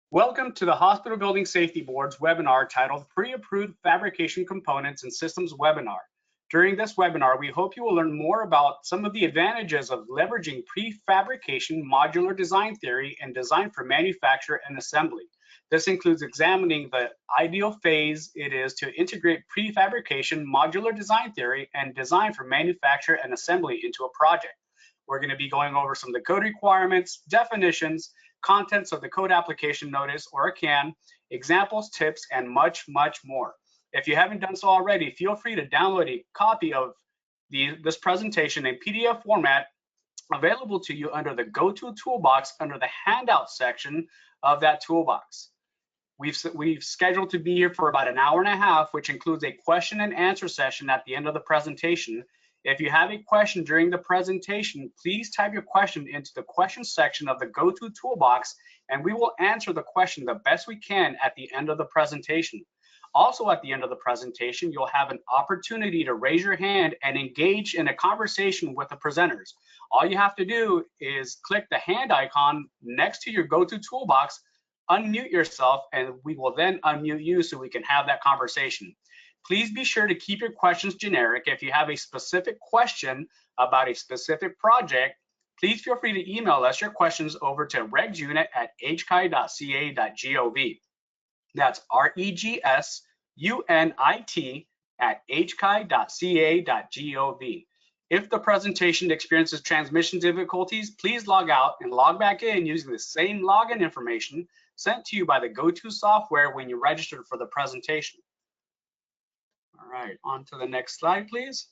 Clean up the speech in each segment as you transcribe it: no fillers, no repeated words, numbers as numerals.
Welcome to the Hospital Building Safety Board's webinar titled Pre-Approved Fabrication Components and Systems webinar. During this webinar, we hope you will learn more about some of the advantages of leveraging prefabrication modular design theory and design for manufacture and assembly. This includes examining the ideal phase it is to integrate prefabrication modular design theory and design for manufacture and assembly into a project. We're going to be going over some of the code requirements, definitions, contents of the code application notice or a CAN, examples, tips, and much, much more. If you haven't done so already, feel free to download a copy of this presentation in PDF format available to you under the Go-To toolbox under the handout section of that toolbox. We've scheduled to be here for about an hour and a half, which includes a question and answer session at the end of the presentation. If you have a question during the presentation, please type your question into the question section of the Go-To toolbox, and we will answer the question the best we can at the end of the presentation. Also at the end of the presentation, you'll have an opportunity to raise your hand and engage in a conversation with the presenters. All you have to do is click the hand icon next to your Go-To toolbox, unmute yourself, and we will then unmute you so we can have that conversation. Please be sure to keep your questions generic. If you have a specific question about a specific project, please feel free to email us your questions over to regsunit@hchi.ca.gov. That's regsunit@hchi.ca.gov. If the presentation experiences transmission difficulties, please log out and log back in using the same login information sent to you by the Go-To software when you registered for the presentation. All right, on to the next slide, please.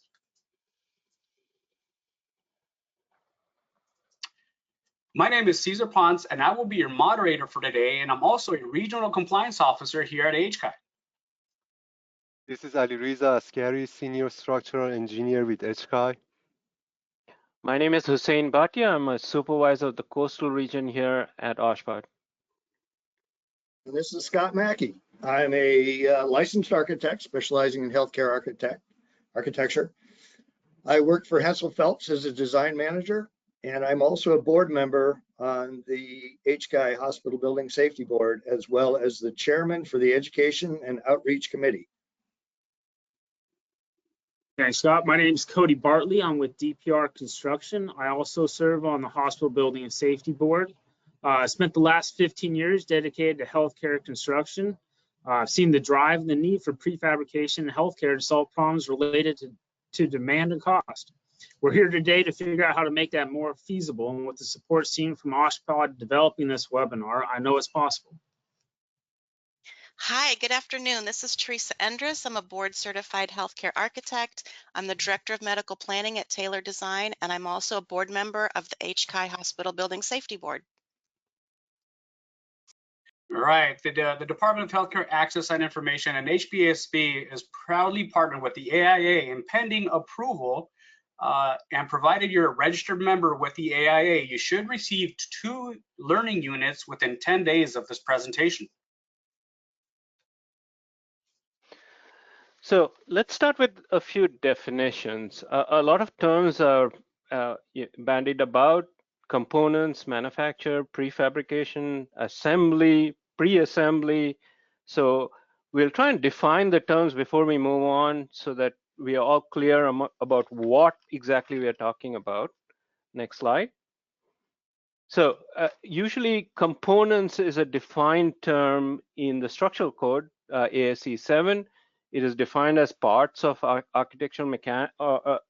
My name is Cesar Ponce, and I will be your moderator for today, and I'm also a regional compliance officer here at HCI. This is Ali Riza Askari, Senior Structural Engineer with HCI. My name is Hussein Bhatia. I'm a supervisor of the coastal region here at OSHPD. This is Scott Mackey. I'm a licensed architect specializing in healthcare architecture. I work for Hensel Phelps as a design manager, and I'm also a board member on the HCI Hospital Building Safety Board, as well as the chairman for the Education and Outreach Committee. Okay, Scott, my name is Cody Bartley. I'm with DPR Construction. I also serve on the Hospital Building and Safety Board. I spent the last 15 years dedicated to healthcare construction. I've seen the drive and the need for prefabrication in healthcare to solve problems related to demand and cost. We're here today to figure out how to make that more feasible, and with the support seen from OSHPD developing this webinar, I know it's possible. Hi, good afternoon. This is Teresa Endres. I'm a board certified healthcare architect. I'm the director of medical planning at Taylor Design, and I'm also a board member of the HCI Hospital Building Safety Board. All right, the Department of Healthcare Access and Information and HBSB is proudly partnered with the AIA in pending approval, and provided you're a registered member with the AIA, you should receive 2 learning units within 10 days of this presentation. So let's start with a few definitions. A lot of terms are bandied about: components, manufacture, prefabrication, assembly, pre-assembly. So we'll try and define the terms before we move on so that we are all clear about what exactly we are talking about. Next slide. So usually components is a defined term in the structural code, ASC 7. It is defined as parts of architectural, mechanical,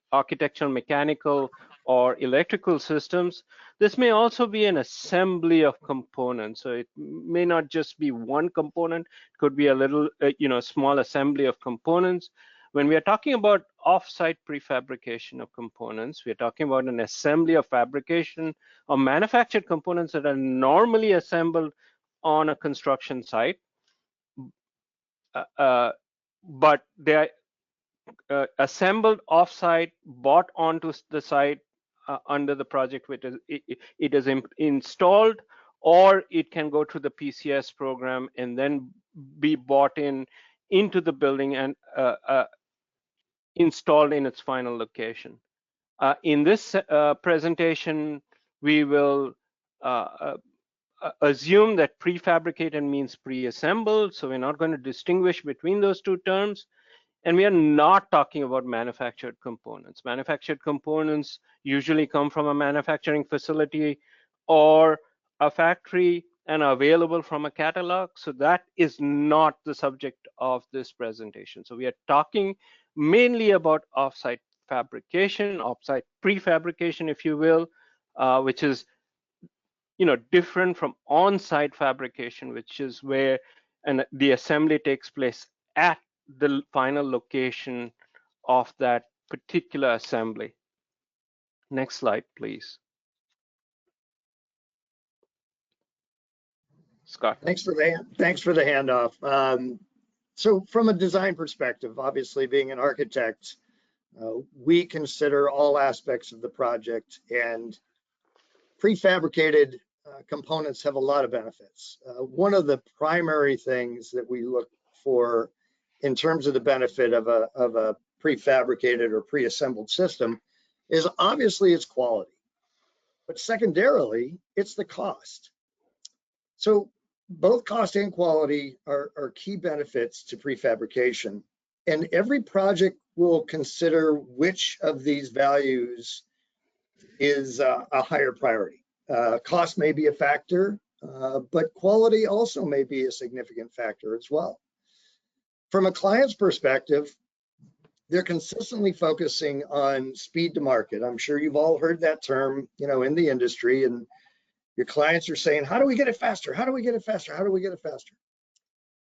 or electrical systems. This may also be an assembly of components. So it may not just be one component. It could be a little, small assembly of components. When we are talking about off-site prefabrication of components, we are talking about an assembly of fabrication or manufactured components that are normally assembled on a construction site. But they are assembled off-site, bought onto the site under the project, which is it is installed, or it can go to the PCS program and then be bought into the building and installed in its final location. In this presentation, we will assume that prefabricated means pre-assembled, so we're not going to distinguish between those two terms. And we are not talking about manufactured components. Manufactured components usually come from a manufacturing facility or a factory and are available from a catalog. So that is not the subject of this presentation. So we are talking mainly about offsite fabrication, offsite prefabrication, if you will, which is different from on-site fabrication, which is where the assembly takes place at the final location of that particular assembly. Next slide, please. Scott. Thanks for the handoff. So from a design perspective, obviously being an architect, we consider all aspects of the project, and prefabricated components have a lot of benefits. One of the primary things that we look for in terms of the benefit of a prefabricated or pre-assembled system is obviously its quality, but secondarily, it's the cost. So both cost and quality are key benefits to prefabrication, and every project will consider which of these values is a higher priority. Cost may be a factor, but quality also may be a significant factor as well. From a client's perspective, they're consistently focusing on speed to market. I'm sure you've all heard that term, in the industry, and your clients are saying, how do we get it faster? How do we get it faster? How do we get it faster?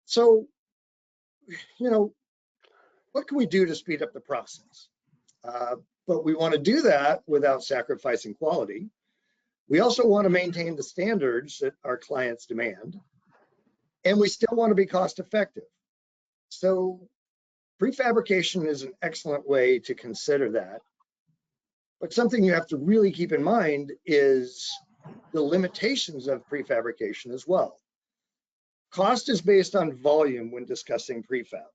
So, what can we do to speed up the process? But we want to do that without sacrificing quality. We also want to maintain the standards that our clients demand, and we still want to be cost effective. So prefabrication is an excellent way to consider that. But something you have to really keep in mind is the limitations of prefabrication as well. Cost is based on volume when discussing prefab.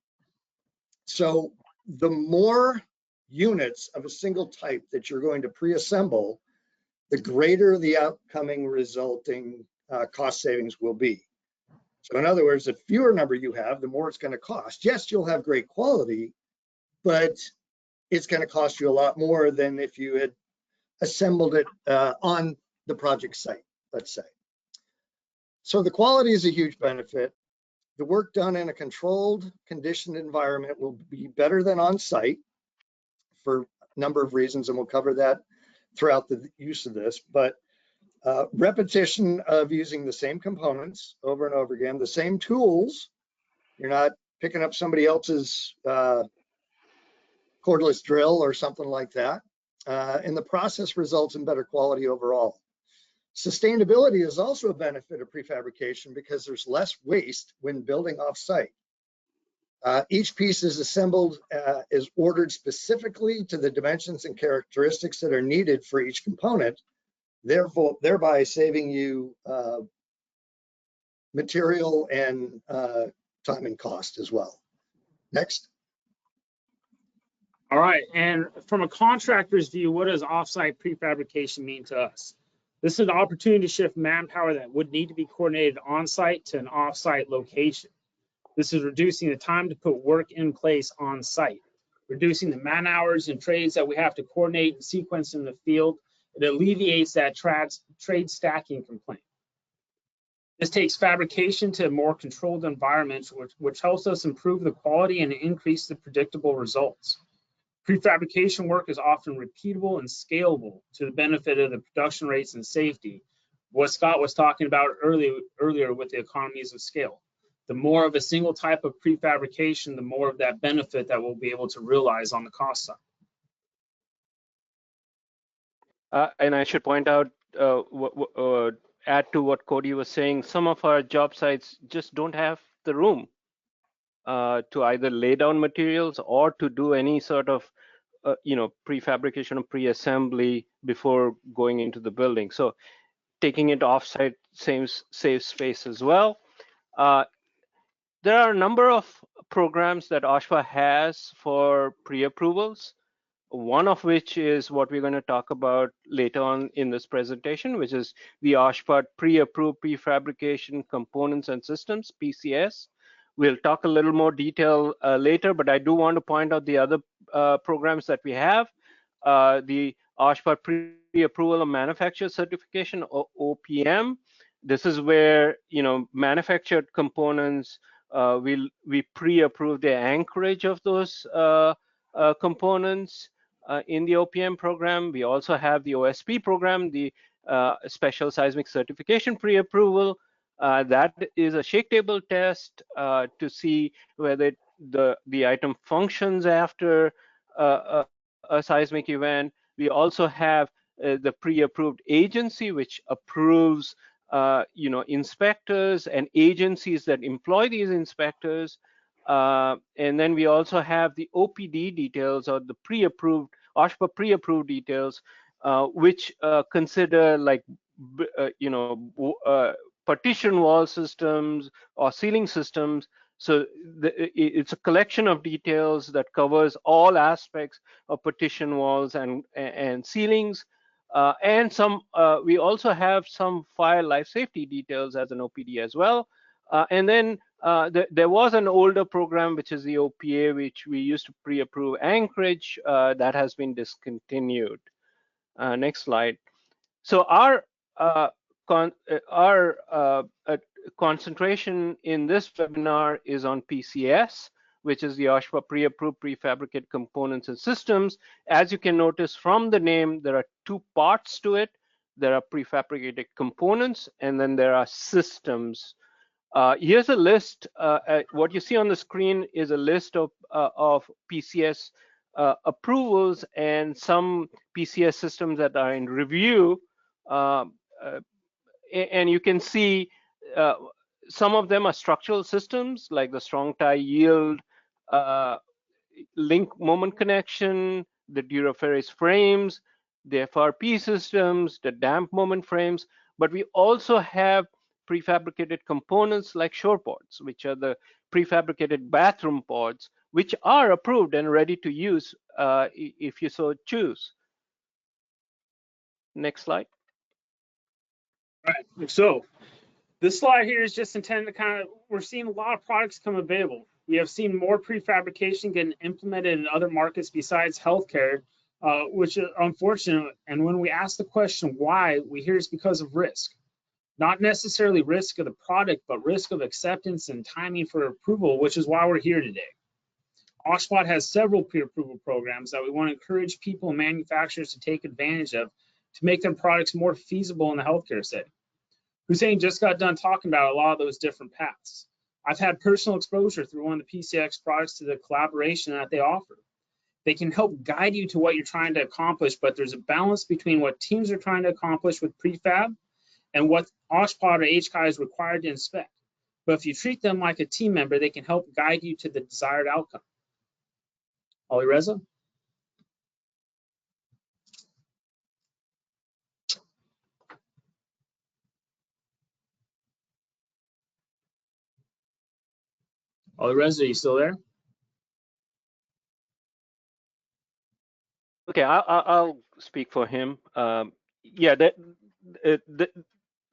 So the more units of a single type that you're going to pre-assemble, the greater the outcoming resulting cost savings will be. So in other words, the fewer number you have, the more it's going to cost. Yes, you'll have great quality, but it's going to cost you a lot more than if you had assembled it on the project site, let's say. So the quality is a huge benefit. The work done in a controlled, conditioned environment will be better than on site for a number of reasons, and we'll cover that throughout the use of this. But repetition of using the same components over and over again, the same tools. You're not picking up somebody else's cordless drill or something like that. And the process results in better quality overall. Sustainability is also a benefit of prefabrication because there's less waste when building off-site. Each piece is assembled, is ordered specifically to the dimensions and characteristics that are needed for each component, thereby saving you material and time and cost as well. Next. All right, and from a contractor's view, what does offsite prefabrication mean to us? This is an opportunity to shift manpower that would need to be coordinated on-site to an off-site location. This is reducing the time to put work in place on-site, reducing the man hours and trades that we have to coordinate and sequence in the field. It alleviates that trade stacking complaint. This takes fabrication to more controlled environments, which helps us improve the quality and increase the predictable results. Prefabrication work is often repeatable and scalable to the benefit of the production rates and safety. What Scott was talking about earlier with the economies of scale. The more of a single type of prefabrication, the more of that benefit that we'll be able to realize on the cost side. And I should point out, add to what Cody was saying, some of our job sites just don't have the room to either lay down materials or to do any sort of prefabrication or pre-assembly before going into the building. So taking it offsite saves space as well. There are a number of programs that OSHWA has for pre-approvals. one of which is what we're going to talk about later on in this presentation, which is the OSHPD Pre-Approved Prefabrication Components and Systems, PCS. We'll talk a little more detail later, but I do want to point out the other programs that we have. The OSHPD Pre-Approval of Manufacturer Certification, or OPM. This is where, manufactured components, we pre-approve the anchorage of those components in the OPM program. We also have the OSP program, the Special Seismic Certification Pre-Approval. That is a shake table test to see whether the item functions after a seismic event. We also have the pre-approved agency, which approves inspectors and agencies that employ these inspectors. And then we also have the OPD details, or the pre-approved, OSHPA pre-approved details, which consider like, partition wall systems or ceiling systems. So it's a collection of details that covers all aspects of partition walls and ceilings. And we also have some fire life safety details as an OPD as well. And then there was an older program, which is the OPA, which we used to pre-approve anchorage, that has been discontinued. Next slide. So our concentration in this webinar is on PCS, which is the OSHPA Pre-Approved Prefabricated Components and Systems. As you can notice from the name, there are two parts to it. There are prefabricated components, and then there are systems. Here's a list. What you see on the screen is a list of PCS approvals and some PCS systems that are in review. And you can see some of them are structural systems, like the strong tie yield, link moment connection, the Duraferris frames, the FRP systems, the damp moment frames. But we also have prefabricated components like shore pods, which are the prefabricated bathroom pods, which are approved and ready to use if you so choose. Next slide. All right, so this slide here is just intended to we're seeing a lot of products come available. We have seen more prefabrication getting implemented in other markets besides healthcare, which is unfortunate. And when we ask the question why, we hear it's because of risk. Not necessarily risk of the product, but risk of acceptance and timing for approval, which is why we're here today. OSHPD has several pre-approval programs that we want to encourage people and manufacturers to take advantage of to make their products more feasible in the healthcare setting. Hussein just got done talking about a lot of those different paths. I've had personal exposure through one of the PCX products to the collaboration that they offer. They can help guide you to what you're trying to accomplish, but there's a balance between what teams are trying to accomplish with prefab and what OSHPD or HCI is required to inspect. But if you treat them like a team member, they can help guide you to the desired outcome. Ali Reza? Ali Reza, are you still there? Okay, I'll speak for him. Yeah,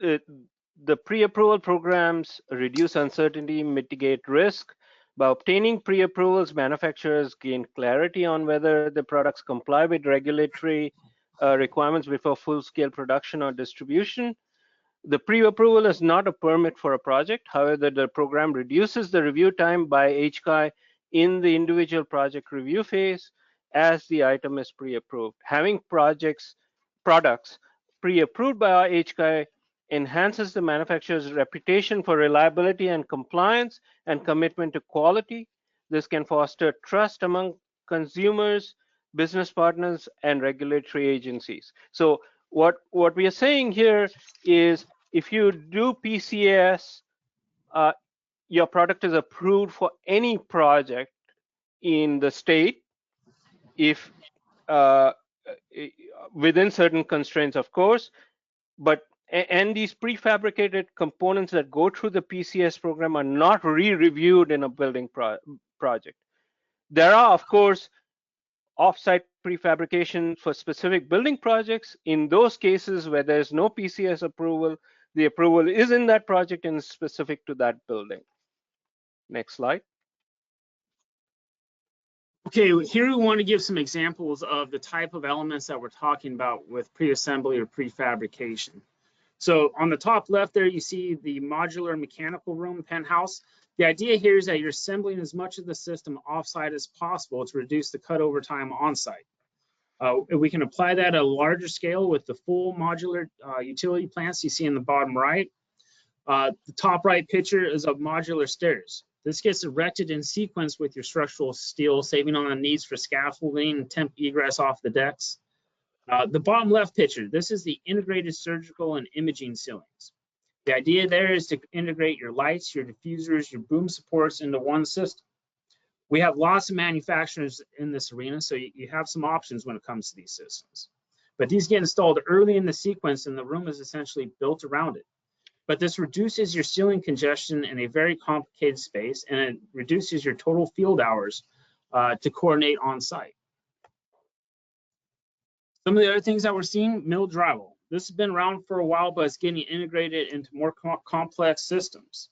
the pre-approval programs reduce uncertainty, mitigate risk. By obtaining pre-approvals, manufacturers gain clarity on whether the products comply with regulatory requirements before full-scale production or distribution. The pre-approval is not a permit for a project. However, the program reduces the review time by HCI in the individual project review phase as the item is pre-approved. Having products pre-approved by HCI enhances the manufacturer's reputation for reliability and compliance and commitment to quality. This can foster trust among consumers, business partners, and regulatory agencies. So what we are saying here is, if you do PCS, your product is approved for any project in the state, if within certain constraints, of course. And these prefabricated components that go through the PCS program are not re-reviewed in a building project. There are, of course, offsite prefabrication for specific building projects. In those cases where there's no PCS approval, the approval is in that project and specific to that building. Next slide. Okay, here we want to give some examples of the type of elements that we're talking about with pre-assembly or prefabrication. So on the top left there, you see the modular mechanical room penthouse. The idea here is that you're assembling as much of the system offsite as possible to reduce the cutover time on-site. We can apply that at a larger scale with the full modular utility plants you see in the bottom right. The top right picture is of modular stairs. This gets erected in sequence with your structural steel, saving on the needs for scaffolding and temp egress off the decks. The bottom left picture, this is the integrated surgical and imaging ceilings. The idea there is to integrate your lights, your diffusers, your boom supports into one system. We have lots of manufacturers in this arena, so you have some options when it comes to these systems. But these get installed early in the sequence and the room is essentially built around it. But this reduces your ceiling congestion in a very complicated space, and it reduces your total field hours to coordinate on site. Some of the other things that we're seeing, mill drywall. This has been around for a while, but it's getting integrated into more complex systems.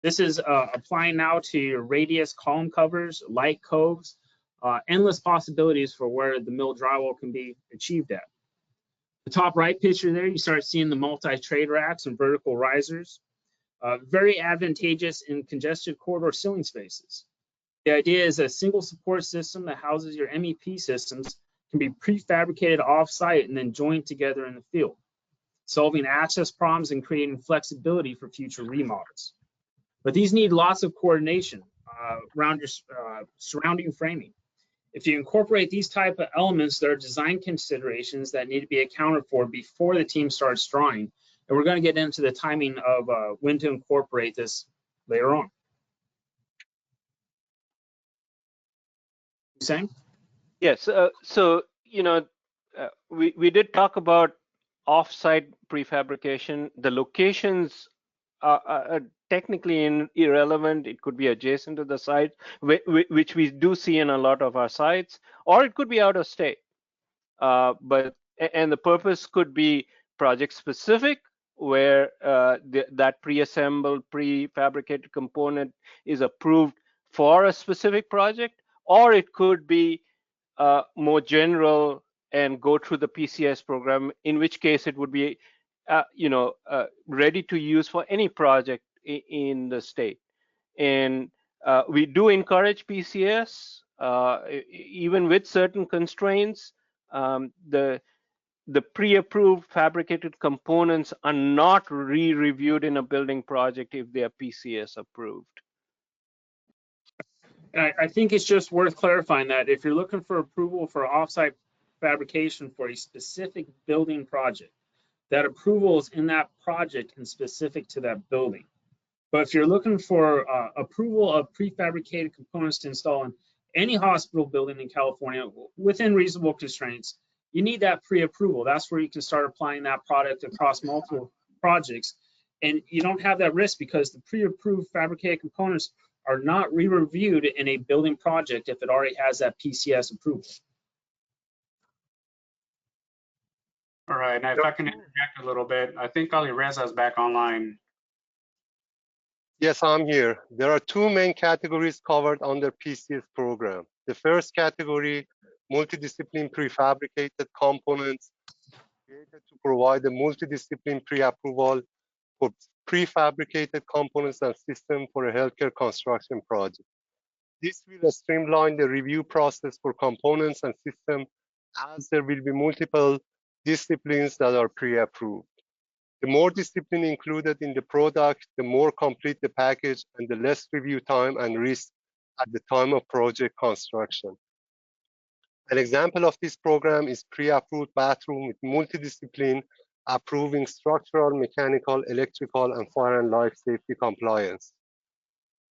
This is applying now to your radius column covers, light coves, endless possibilities for where the mill drywall can be achieved at. The top right picture there, you start seeing the multi-trade racks and vertical risers. Very advantageous in congested corridor ceiling spaces. The idea is a single support system that houses your MEP systems can be prefabricated off-site and then joined together in the field, solving access problems and creating flexibility for future remodels. But these need lots of coordination around your surrounding framing. If you incorporate these type of elements, there are design considerations that need to be accounted for before the team starts drawing. And we're going to get into the timing of when to incorporate this later on. You saying? Yes. So, you know, we did talk about offsite prefabrication. The locations are technically irrelevant. It could be adjacent to the site, which we do see in a lot of our sites, or it could be out of state. And the purpose could be project specific, where that pre-assembled, prefabricated component is approved for a specific project, or it could be more general and go through the PCS program, in which case it would be ready to use for any project in the state. And we do encourage PCS, even with certain constraints. The pre-approved fabricated components are not re-reviewed in a building project if they are PCS approved. I think it's just worth clarifying that if you're looking for approval for offsite fabrication for a specific building project, that approval is in that project and specific to that building. But if you're looking for approval of prefabricated components to install in any hospital building in California within reasonable constraints, you need that pre-approval. That's where you can start applying that product across multiple projects. And you don't have that risk because the pre-approved fabricated components are not re-reviewed in a building project if it already has that PCS approval. All right, now if I can interject a little bit, I think Ali Reza is back online. Yes, I'm here. There are two main categories covered under PCS program. The first category, multidiscipline prefabricated components, created to provide a multidiscipline pre-approval for prefabricated components and systems for a healthcare construction project. This will streamline the review process for components and systems, as there will be multiple disciplines that are pre-approved. The more discipline included in the product, the more complete the package and the less review time and risk at the time of project construction. An example of this program is pre-approved bathroom with multidiscipline approving structural, mechanical, electrical, and fire and life safety compliance.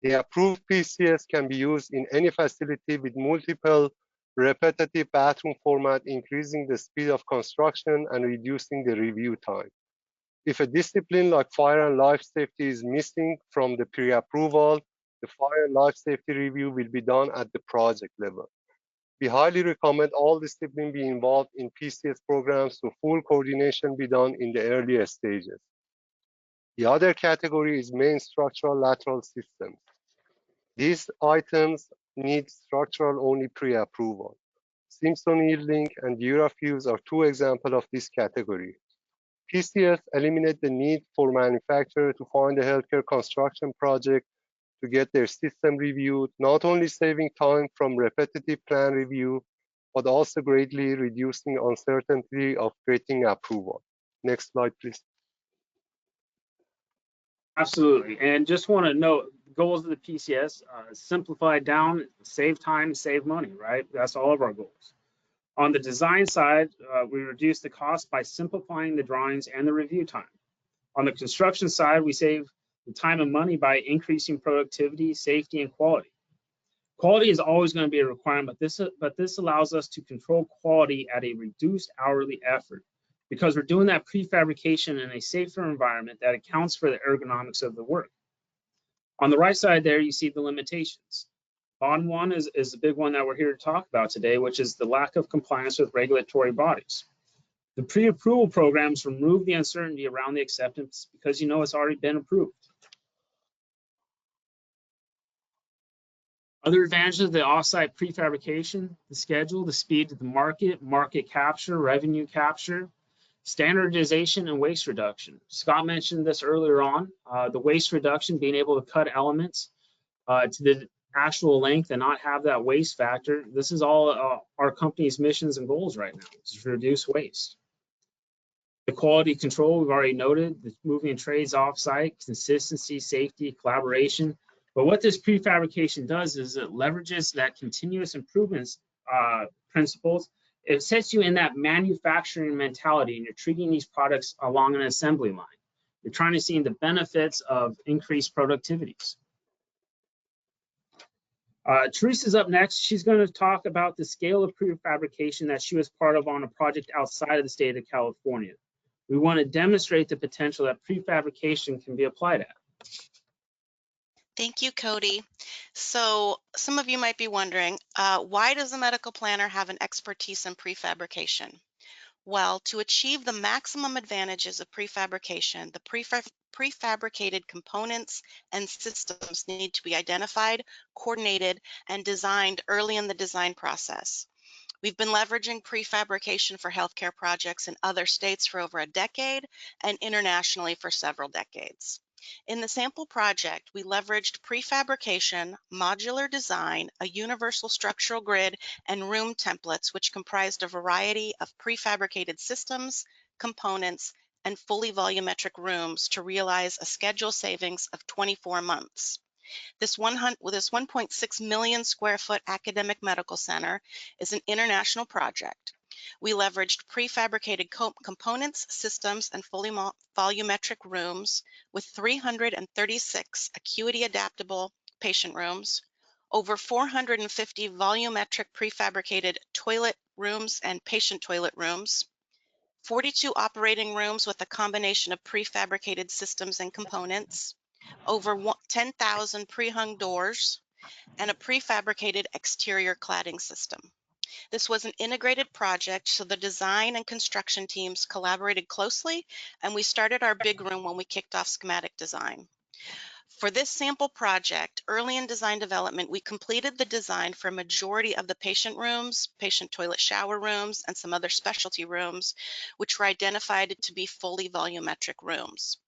The approved PCS can be used in any facility with multiple repetitive bathroom format, increasing the speed of construction and reducing the review time. If a discipline like fire and life safety is missing from the pre-approval, the fire and life safety review will be done at the project level. We highly recommend all disciplines be involved in PCS programs so full coordination be done in the earlier stages. The other category is main structural lateral systems. These items need structural only pre-approval. Simpson Yielding and Durafuse are two examples of this category. PCS eliminate the need for manufacturer to find a healthcare construction project to get their system reviewed, not only saving time from repetitive plan review, but also greatly reducing uncertainty of getting approval. Next slide, please. Absolutely. And just want to note, goals of the PCS, simplify down, save time, save money, right? That's all of our goals. On the design side, we reduce the cost by simplifying the drawings and the review time. On the construction side, we save the time and money by increasing productivity, safety, and quality. Quality is always going to be a requirement, but this allows us to control quality at a reduced hourly effort because we're doing that prefabrication in a safer environment that accounts for the ergonomics of the work. On the right side there, you see the limitations. Bottom one is the big one that we're here to talk about today, which is the lack of compliance with regulatory bodies. The pre-approval programs remove the uncertainty around the acceptance because you know it's already been approved. Other advantages of the offsite prefabrication: the schedule, the speed to the market capture, revenue capture, standardization, and waste reduction. Scott mentioned this earlier on, the waste reduction, being able to cut elements to the actual length and not have that waste factor. This is all our company's missions and goals right now, is to reduce waste. The quality control, we've already noted, the moving trades offsite, consistency, safety, collaboration. But what this prefabrication does is it leverages that continuous improvements principles. It sets you in that manufacturing mentality, and you're treating these products along an assembly line. You're trying to see the benefits of increased productivities. Teresa's up next. She's going to talk about the scale of prefabrication that she was part of on a project outside of the state of California. We want to demonstrate the potential that prefabrication can be applied at. Thank you, Cody. So some of you might be wondering, why does a medical planner have an expertise in prefabrication? Well, to achieve the maximum advantages of prefabrication, the prefabricated components and systems need to be identified, coordinated, and designed early in the design process. We've been leveraging prefabrication for healthcare projects in other states for over a decade and internationally for several decades. In the sample project, we leveraged prefabrication, modular design, a universal structural grid, and room templates, which comprised a variety of prefabricated systems, components, and fully volumetric rooms to realize a schedule savings of 24 months. This 1.6 million square foot academic medical center is an international project. We leveraged prefabricated components, systems, and fully volumetric rooms with 336 acuity adaptable patient rooms, over 450 volumetric prefabricated toilet rooms and patient toilet rooms, 42 operating rooms with a combination of prefabricated systems and components, over 10,000 pre-hung doors, and a prefabricated exterior cladding system. This was an integrated project, so the design and construction teams collaborated closely, and we started our big room when we kicked off schematic design. For this sample project, early in design development, we completed the design for a majority of the patient rooms, patient toilet shower rooms, and some other specialty rooms, which were identified to be fully volumetric rooms.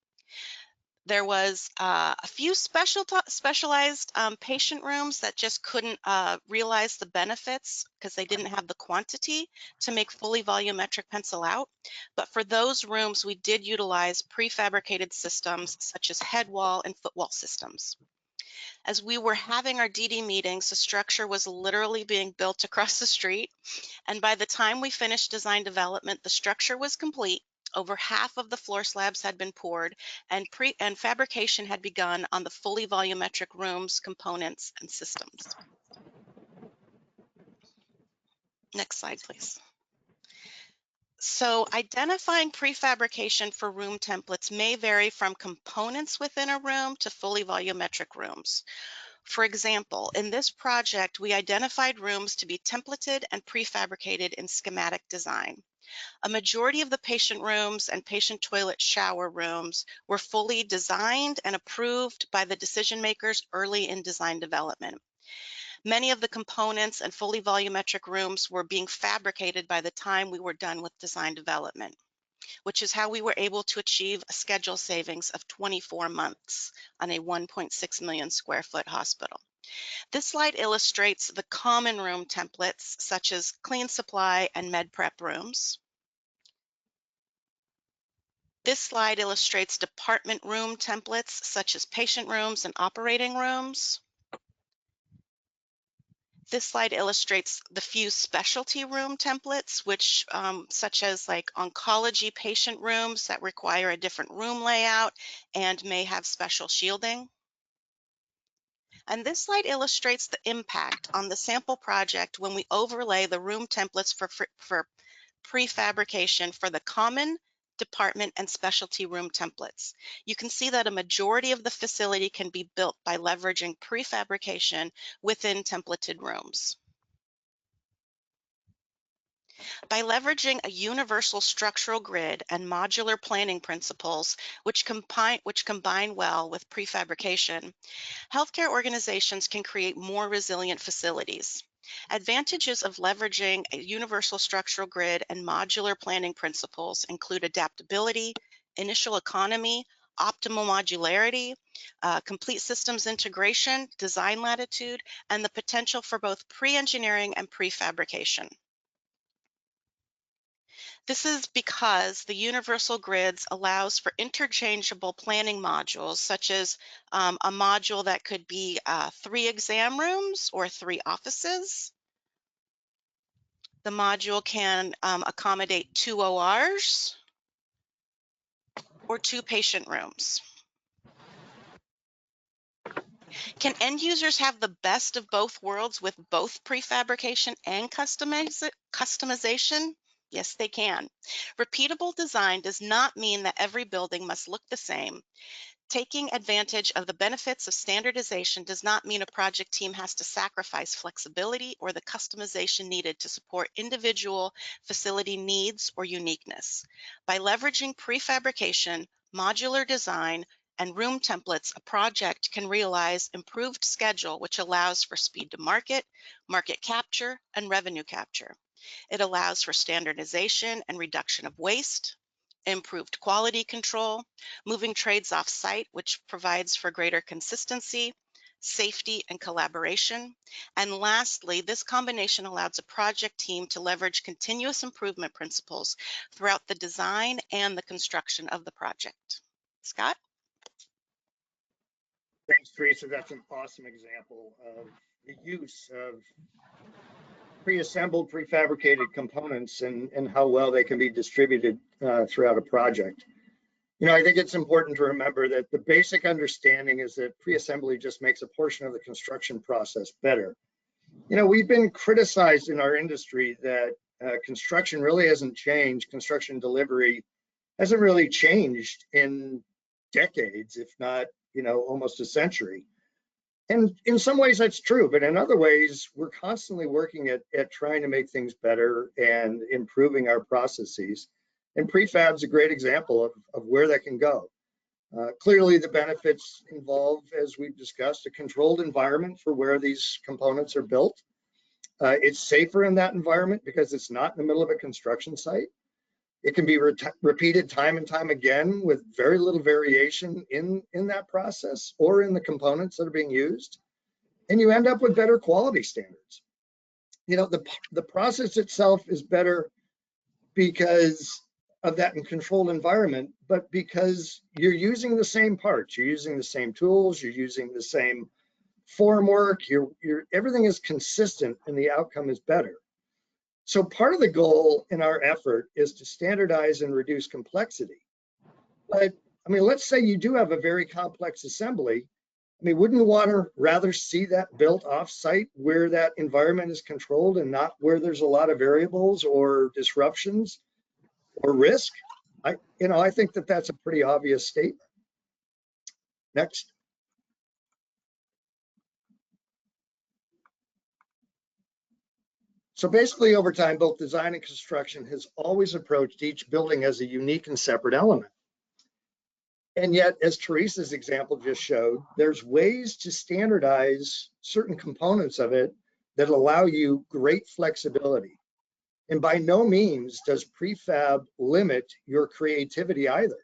There was a few specialized patient rooms that just couldn't realize the benefits because they didn't have the quantity to make fully volumetric pencil out. But for those rooms, we did utilize prefabricated systems such as head wall and footwall systems. As we were having our DD meetings, the structure was literally being built across the street. And by the time we finished design development, the structure was complete. Over half of the floor slabs had been poured, and fabrication had begun on the fully volumetric rooms, components, and systems. Next slide, please. So identifying prefabrication for room templates may vary from components within a room to fully volumetric rooms. For example, in this project, we identified rooms to be templated and prefabricated in schematic design. A majority of the patient rooms and patient toilet shower rooms were fully designed and approved by the decision makers early in design development. Many of the components and fully volumetric rooms were being fabricated by the time we were done with design development, which is how we were able to achieve a schedule savings of 24 months on a 1.6 million square foot hospital. This slide illustrates the common room templates such as clean supply and med prep rooms. This slide illustrates department room templates such as patient rooms and operating rooms. This slide illustrates the few specialty room templates, which such as like oncology patient rooms that require a different room layout and may have special shielding. And this slide illustrates the impact on the sample project when we overlay the room templates for prefabrication for the common, department, and specialty room templates. You can see that a majority of the facility can be built by leveraging prefabrication within templated rooms. By leveraging a universal structural grid and modular planning principles, which combine well with prefabrication, healthcare organizations can create more resilient facilities. Advantages of leveraging a universal structural grid and modular planning principles include adaptability, initial economy, optimal modularity, complete systems integration, design latitude, and the potential for both pre-engineering and prefabrication. This is because the universal grids allows for interchangeable planning modules, such as a module that could be 3 exam rooms or 3 offices. The module can accommodate 2 ORs or 2 patient rooms. Can end users have the best of both worlds with both prefabrication and customization? Yes, they can. Repeatable design does not mean that every building must look the same. Taking advantage of the benefits of standardization does not mean a project team has to sacrifice flexibility or the customization needed to support individual facility needs or uniqueness. By leveraging prefabrication, modular design, and room templates, a project can realize improved schedule, which allows for speed to market, market capture, and revenue capture. It allows for standardization and reduction of waste, improved quality control, moving trades off-site, which provides for greater consistency, safety, and collaboration. And lastly, this combination allows a project team to leverage continuous improvement principles throughout the design and the construction of the project. Scott? Thanks, Teresa. That's an awesome example of the use of pre-assembled, prefabricated components and how well they can be distributed throughout a project. You know, I think it's important to remember that the basic understanding is that pre-assembly just makes a portion of the construction process better. You know, we've been criticized in our industry that construction really hasn't changed. Construction delivery hasn't really changed in decades, if not, you know, almost a century. And in some ways that's true, but in other ways, we're constantly working at trying to make things better and improving our processes. And prefab's a great example of where that can go. Clearly the benefits involve, as we've discussed, a controlled environment for where these components are built. It's safer in that environment because it's not in the middle of a construction site. It can be repeated time and time again with very little variation in that process or in the components that are being used. And you end up with better quality standards. You know, the process itself is better because of that controlled environment, but because you're using the same parts, you're using the same tools, you're using the same formwork, everything is consistent and the outcome is better. So part of the goal in our effort is to standardize and reduce complexity. But I mean, let's say you do have a very complex assembly. I mean, wouldn't you want to rather see that built off-site where that environment is controlled and not where there's a lot of variables or disruptions or risk? I think that that's a pretty obvious statement. Next. So basically over time, both design and construction has always approached each building as a unique and separate element. And yet, as Teresa's example just showed, there's ways to standardize certain components of it that allow you great flexibility. And by no means does prefab limit your creativity either.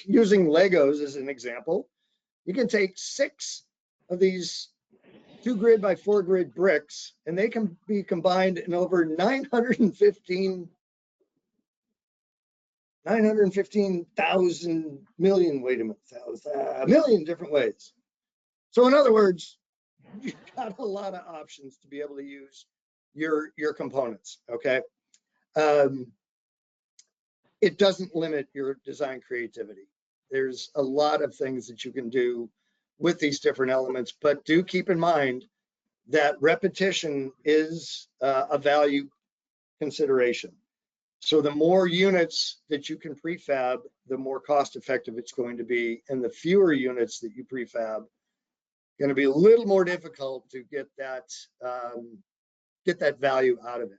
Using Legos as an example, you can take 6 of these 2 grid by 4 grid bricks, and they can be combined in over 915,000 million, wait a minute, a million different ways. So in other words, you've got a lot of options to be able to use your components, okay? It doesn't limit your design creativity. There's a lot of things that you can do with these different elements, but do keep in mind that repetition is a value consideration. So the more units that you can prefab, the more cost effective it's going to be, and the fewer units that you prefab, going to be a little more difficult to get that value out of it.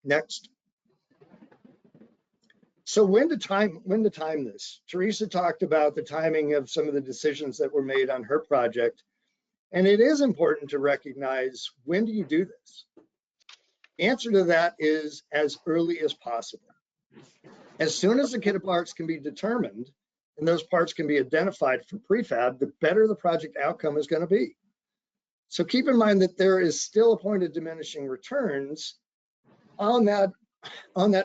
Next. So when to time this? Teresa talked about the timing of some of the decisions that were made on her project. And it is important to recognize, when do you do this? Answer to that is as early as possible. As soon as the kit of parts can be determined and those parts can be identified for prefab, the better the project outcome is going to be. So keep in mind that there is still a point of diminishing returns on that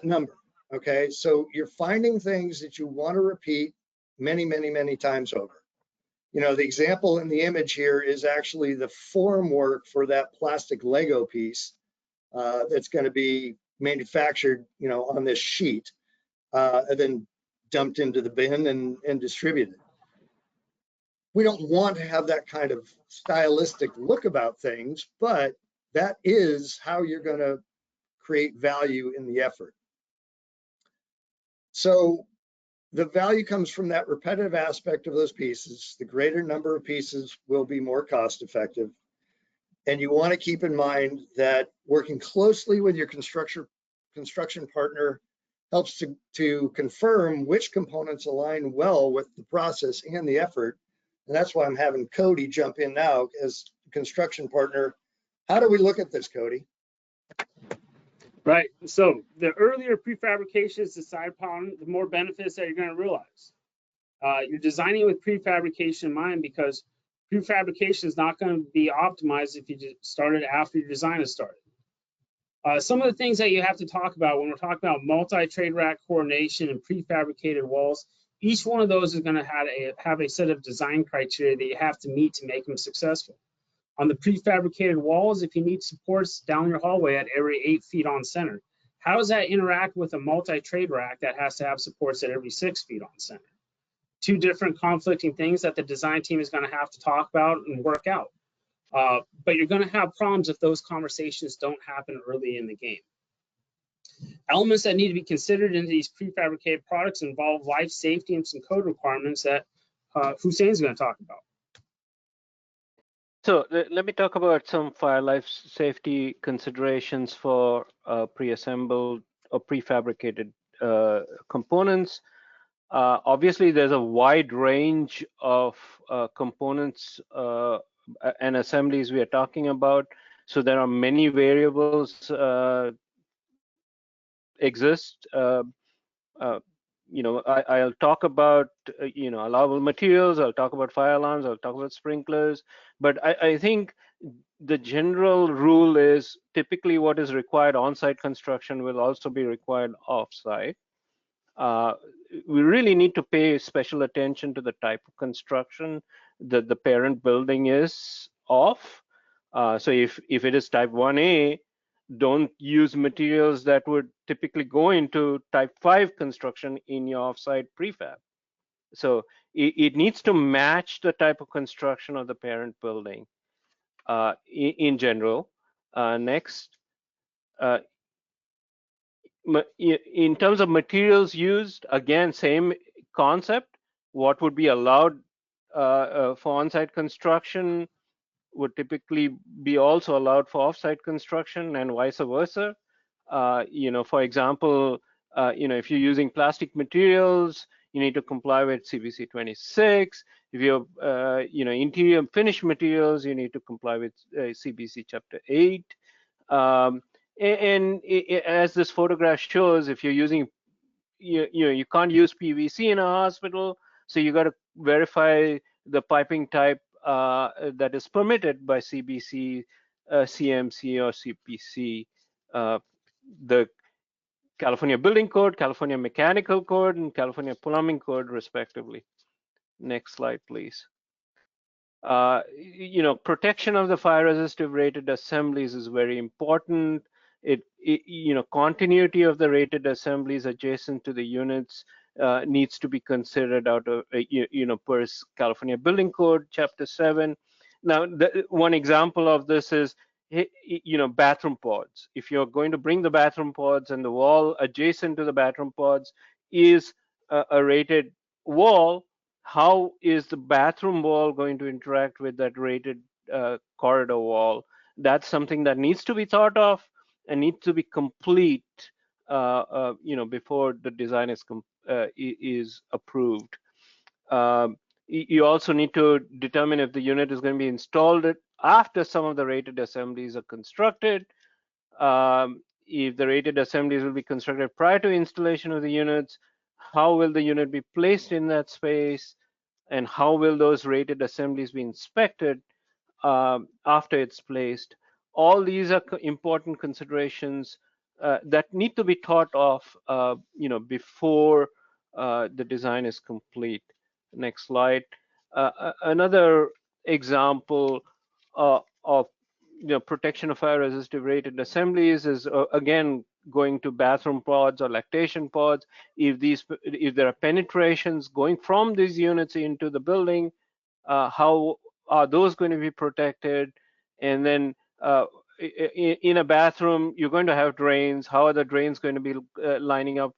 number. Okay, so you're finding things that you want to repeat many, many, many times over. You know, the example in the image here is actually the form work for that plastic Lego piece that's going to be manufactured, you know, on this sheet and then dumped into the bin and distributed. We don't want to have that kind of stylistic look about things, but that is how you're going to create value in the effort. So the value comes from that repetitive aspect of those pieces. The greater number of pieces will be more cost effective. And you want to keep in mind that working closely with your construction partner helps to confirm which components align well with the process and the effort. And that's why I'm having Cody jump in now as construction partner. How do we look at this, Cody? Right. So the earlier prefabrication is decided upon, the more benefits that you're going to realize. You're designing with prefabrication in mind because prefabrication is not going to be optimized if you just started after your design is started. Some of the things that you have to talk about when we're talking about multi-trade rack coordination and prefabricated walls, each one of those is going to have a set of design criteria that you have to meet to make them successful. On the prefabricated walls, if you need supports down your hallway at every 8 feet on center, how does that interact with a multi-trade rack that has to have supports at every 6 feet on center? 2 different conflicting things that the design team is going to have to talk about and work out. But you're going to have problems if those conversations don't happen early in the game. Elements that need to be considered in these prefabricated products involve life safety and some code requirements that Hussein's going to talk about. So let me talk about some fire life safety considerations for pre-assembled or prefabricated components. Obviously, there's a wide range of components and assemblies we are talking about. So there are many variables exist. You know, I'll talk about, you know, allowable materials, I'll talk about fire alarms, I'll talk about sprinklers, but I think the general rule is typically what is required on-site construction will also be required off-site. We really need to pay special attention to the type of construction that the parent building is of. So if it is type 1A, don't use materials that would typically go into type 5 construction in your offsite prefab. So it needs to match the type of construction of the parent building in general. Next, in terms of materials used, again, same concept. What would be allowed for on-site construction would typically be also allowed for offsite construction and vice versa. For example, if you're using plastic materials, you need to comply with CBC 26. If you're, interior finished materials, you need to comply with CBC Chapter 8. As this photograph shows, if you're using, you can't use PVC in a hospital, so you got to verify the piping type that is permitted by CBC, CMC, or CPC. The California Building Code, California Mechanical Code, and California Plumbing Code, respectively. Next slide, please. Protection of the fire resistive rated assemblies is very important. Continuity of the rated assemblies adjacent to the units needs to be considered out of, per California Building Code, Chapter 7. Now, one example of this is, bathroom pods. If you're going to bring the bathroom pods and the wall adjacent to the bathroom pods is a rated wall, how is the bathroom wall going to interact with that rated corridor wall? That's something that needs to be thought of and needs to be complete, before the design is approved. You also need to determine if the unit is going to be installed after some of the rated assemblies are constructed. If the rated assemblies will be constructed prior to installation of the units, how will the unit be placed in that space, and how will those rated assemblies be inspected after it's placed? All these are important considerations that need to be thought of, before the design is complete. Next slide. Another example of protection of fire resistive rated assemblies is again going to bathroom pods or lactation pods. If there are penetrations going from these units into the building, how are those going to be protected? And then in a bathroom, you're going to have drains. How are the drains going to be lining up,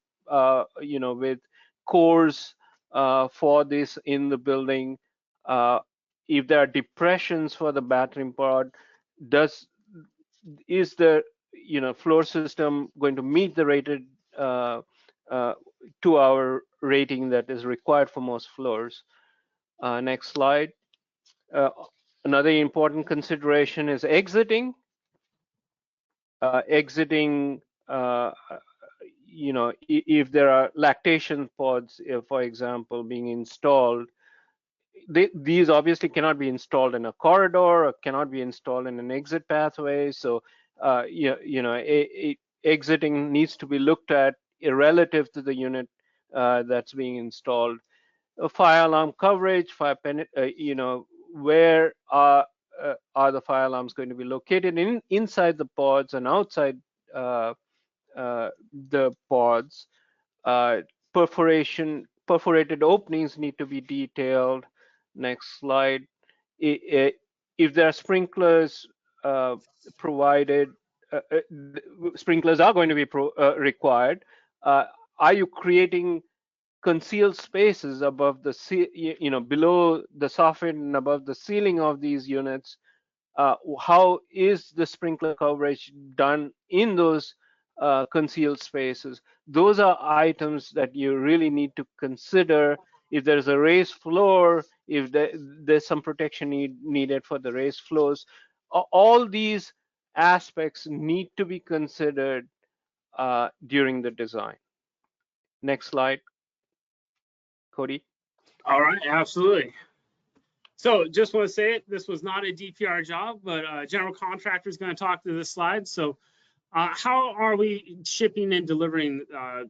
with cores for this in the building? If there are depressions for the bathroom pod, is the floor system going to meet the rated 2-hour rating that is required for most floors? Next slide. Another important consideration is exiting. If there are lactation pods, for example, being installed, these obviously cannot be installed in a corridor or cannot be installed in an exit pathway. So, exiting needs to be looked at relative to the unit that's being installed. Fire alarm coverage, where are the fire alarms going to be located inside the pods and outside the pods? Perforated openings need to be detailed. Next slide. If there are sprinklers provided, sprinklers are going to be required. Are you creating concealed spaces above the below the soffit and above the ceiling of these units? How is the sprinkler coverage done in those concealed spaces? Those are items that you really need to consider. If there's a raised floor, if there's some protection needed for the raised floors, all these aspects need to be considered during the design. Next slide, Cody. All right, absolutely. So just want to say it, this was not a DPR job, but general contractor is going to talk to this slide. So how are we shipping and delivering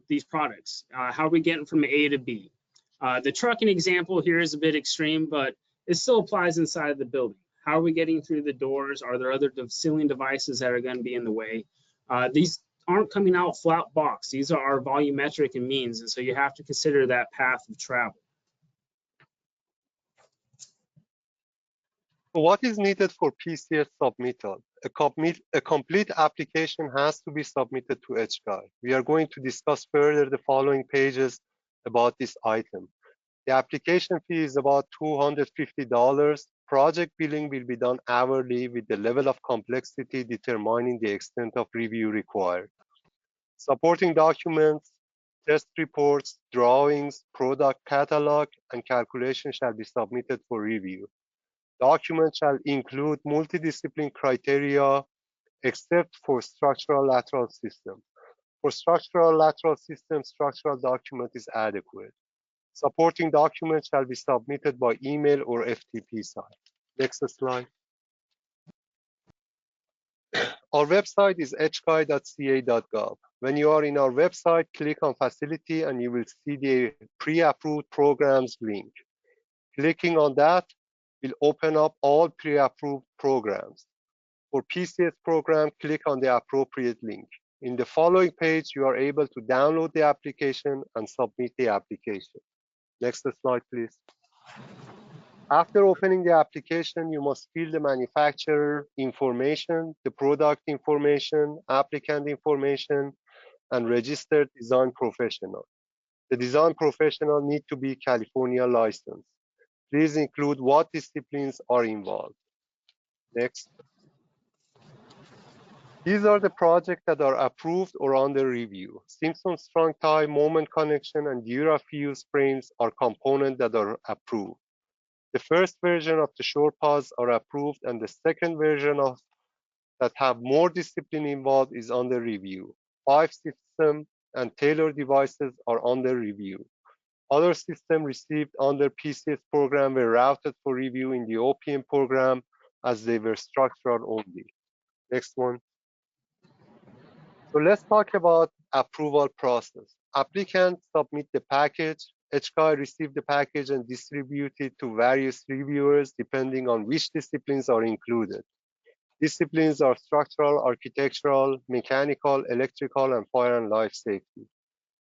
these products? How are we getting from A to B? The trucking example here is a bit extreme, but it still applies inside of the building. How are we getting through the doors? Are there other sealing devices that are going to be in the way? These aren't coming out flat box. These are our volumetric and means, and so you have to consider that path of travel. What is needed for PCS submittal? A complete application has to be submitted to HCAI. We are going to discuss further the following pages about this item. The application fee is about $250. Project billing will be done hourly with the level of complexity determining the extent of review required. Supporting documents, test reports, drawings, product catalog, and calculation shall be submitted for review. Documents shall include multidiscipline criteria except for structural lateral system. For structural lateral system, structural document is adequate. Supporting documents shall be submitted by email or FTP site. Next slide. Our website is hchi.ca.gov. When you are in our website, click on Facility and you will see the pre-approved programs link. Clicking on that will open up all pre-approved programs. For PCS program, click on the appropriate link. In the following page, you are able to download the application and submit the application. Next slide, please. After opening the application, you must fill the manufacturer information, the product information, applicant information, and registered design professional. The design professional need to be California licensed. Please include what disciplines are involved. Next. These are the projects that are approved or under review. Simpson strong tie, moment connection, and Durafuse frames are components that are approved. The first version of the shore pods are approved, and the second version of that have more discipline involved is under review. 5 systems and Taylor devices are under review. Other systems received under PCS program were routed for review in the OPM program as they were structural only. Next one. So let's talk about approval process. Applicants submit the package. HCI receive the package and distribute it to various reviewers depending on which disciplines are included. Disciplines are structural, architectural, mechanical, electrical, and fire and life safety.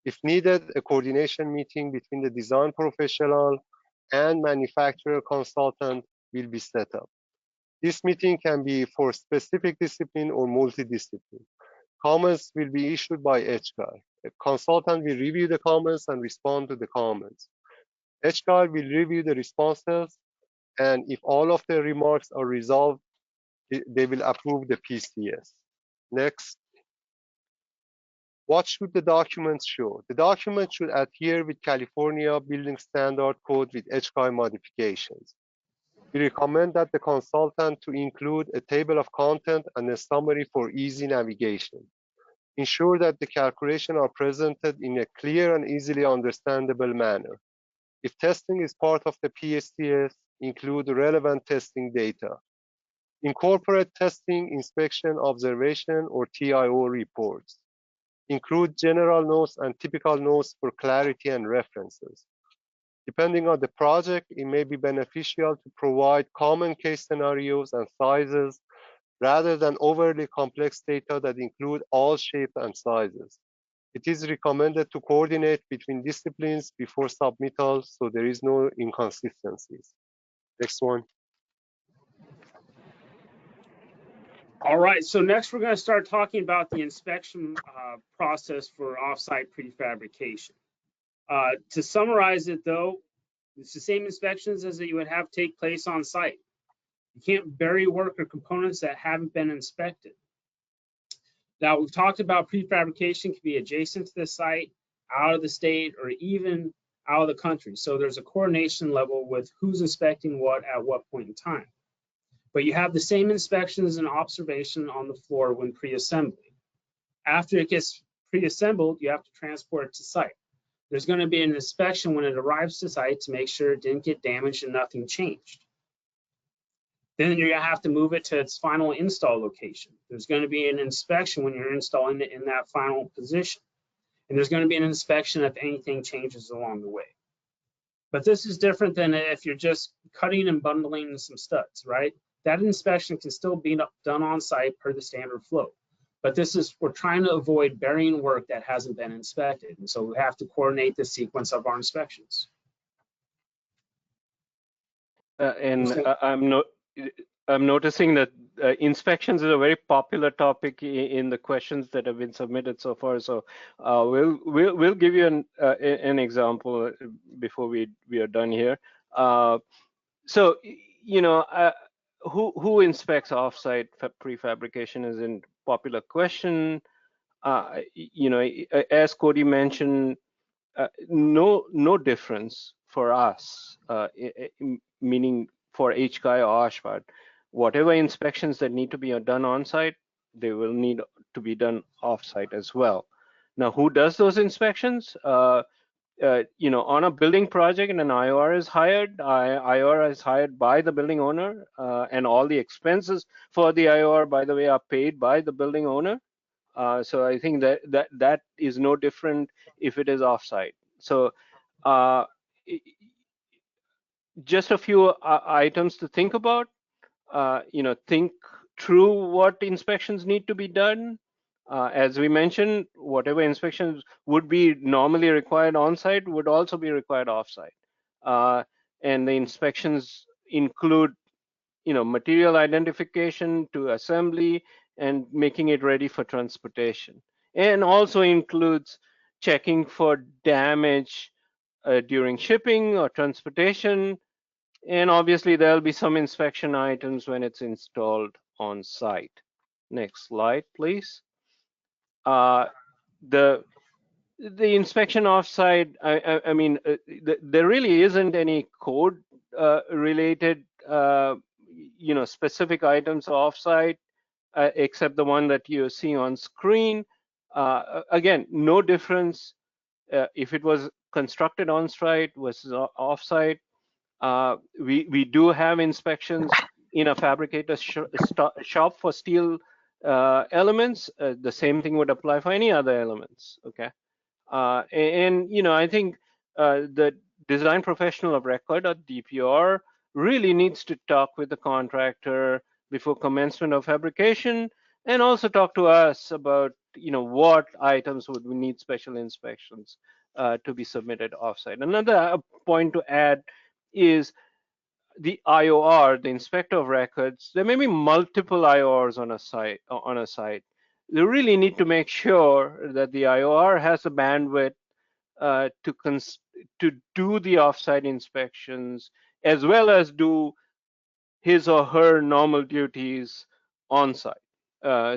If needed, a coordination meeting between the design professional and manufacturer consultant will be set up. This meeting can be for specific discipline or multidiscipline. Comments will be issued by HCI. A consultant will review the comments and respond to the comments. HCI will review the responses, and if all of the remarks are resolved, they will approve the PCS. Next. What should the documents show? The document should adhere with California Building Standard Code with HCI modifications. We recommend that the consultant to include a table of content and a summary for easy navigation. Ensure that the calculations are presented in a clear and easily understandable manner. If testing is part of the PCS, include relevant testing data. Incorporate testing, inspection, observation, or TIO reports. Include general notes and typical notes for clarity and references. Depending on the project, it may be beneficial to provide common case scenarios and sizes rather than overly complex data that include all shapes and sizes. It is recommended to coordinate between disciplines before submittal so there is no inconsistencies. Next one. All right, so next we're going to start talking about the inspection process for offsite prefabrication. To summarize it though, it's the same inspections as that you would have take place on site. You can't bury work or components that haven't been inspected. Now we've talked about prefabrication can be adjacent to the site, out of the state, or even out of the country. So there's a coordination level with who's inspecting what at what point in time. But you have the same inspections and observation on the floor when pre-assembly. After it gets pre-assembled, you have to transport it to site. There's going to be an inspection when it arrives to site to make sure it didn't get damaged and nothing changed. Then you're going to have to move it to its final install location. There's going to be an inspection when you're installing it in that final position. And there's going to be an inspection if anything changes along the way. But this is different than if you're just cutting and bundling some studs, right? That inspection can still be done on site per the standard flow. But this is, we're trying to avoid burying work that hasn't been inspected. And so we have to coordinate the sequence of our inspections. I'm noticing that inspections is a very popular topic in the questions that have been submitted so far. So we'll give you an example before we are done here. So who inspects offsite prefabrication is a popular question. As Cody mentioned, no difference for us, meaning for HCI or OSHPD. Whatever inspections that need to be done on site, they will need to be done off site as well. Now, who does those inspections? On a building project and an IOR is hired, IOR is hired by the building owner, and all the expenses for the IOR, by the way, are paid by the building owner. So I think that is no different if it is offsite. So just a few items to think about. Think through what inspections need to be done. As we mentioned, whatever inspections would be normally required on-site would also be required off-site. And the inspections include, material identification to assembly and making it ready for transportation. And also includes checking for damage during shipping or transportation. And obviously there'll be some inspection items when it's installed on site. Next slide, please. The inspection offsite, I mean, there really isn't any code related, specific items offsite, except the one that you see on screen. Again, no difference if it was constructed on site versus offsite. We do have inspections in a fabricator's shop for steel elements. The same thing would apply for any other elements. Okay, I think the design professional of record, or DPR, really needs to talk with the contractor before commencement of fabrication, and also talk to us about what items would we need special inspections to be submitted offsite. Another point to add is the IOR, the inspector of records. There may be multiple IORs on a site. They really need to make sure that the IOR has the bandwidth to do the offsite inspections, as well as do his or her normal duties on site.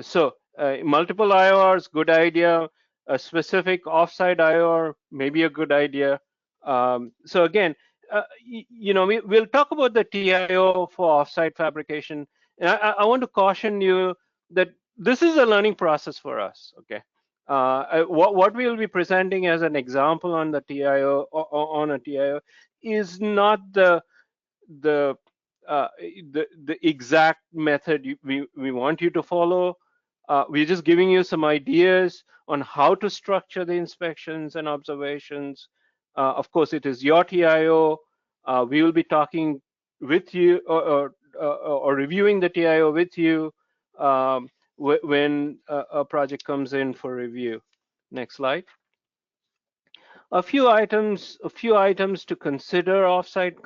So multiple IORs, good idea. A specific offsite IOR may be a good idea. So again, we'll talk about the TIO for offsite fabrication. And I want to caution you that this is a learning process for us. Okay, what we'll be presenting as an example on the TIO on a TIO is not the exact method we want you to follow. We're just giving you some ideas on how to structure the inspections and observations. Of course, it is your TIO. We will be talking with you or reviewing the TIO with you when a project comes in for review. Next slide. A few items to consider offsite,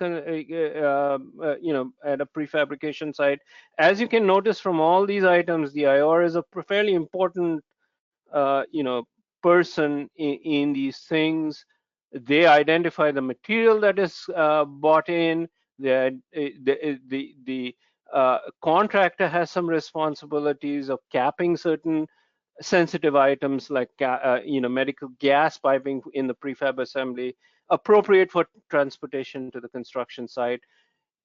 at a prefabrication site. As you can notice from all these items, the IOR is a fairly important, person in these things. They identify the material that is bought in. The contractor has some responsibilities of capping certain sensitive items like medical gas piping in the prefab assembly, appropriate for transportation to the construction site.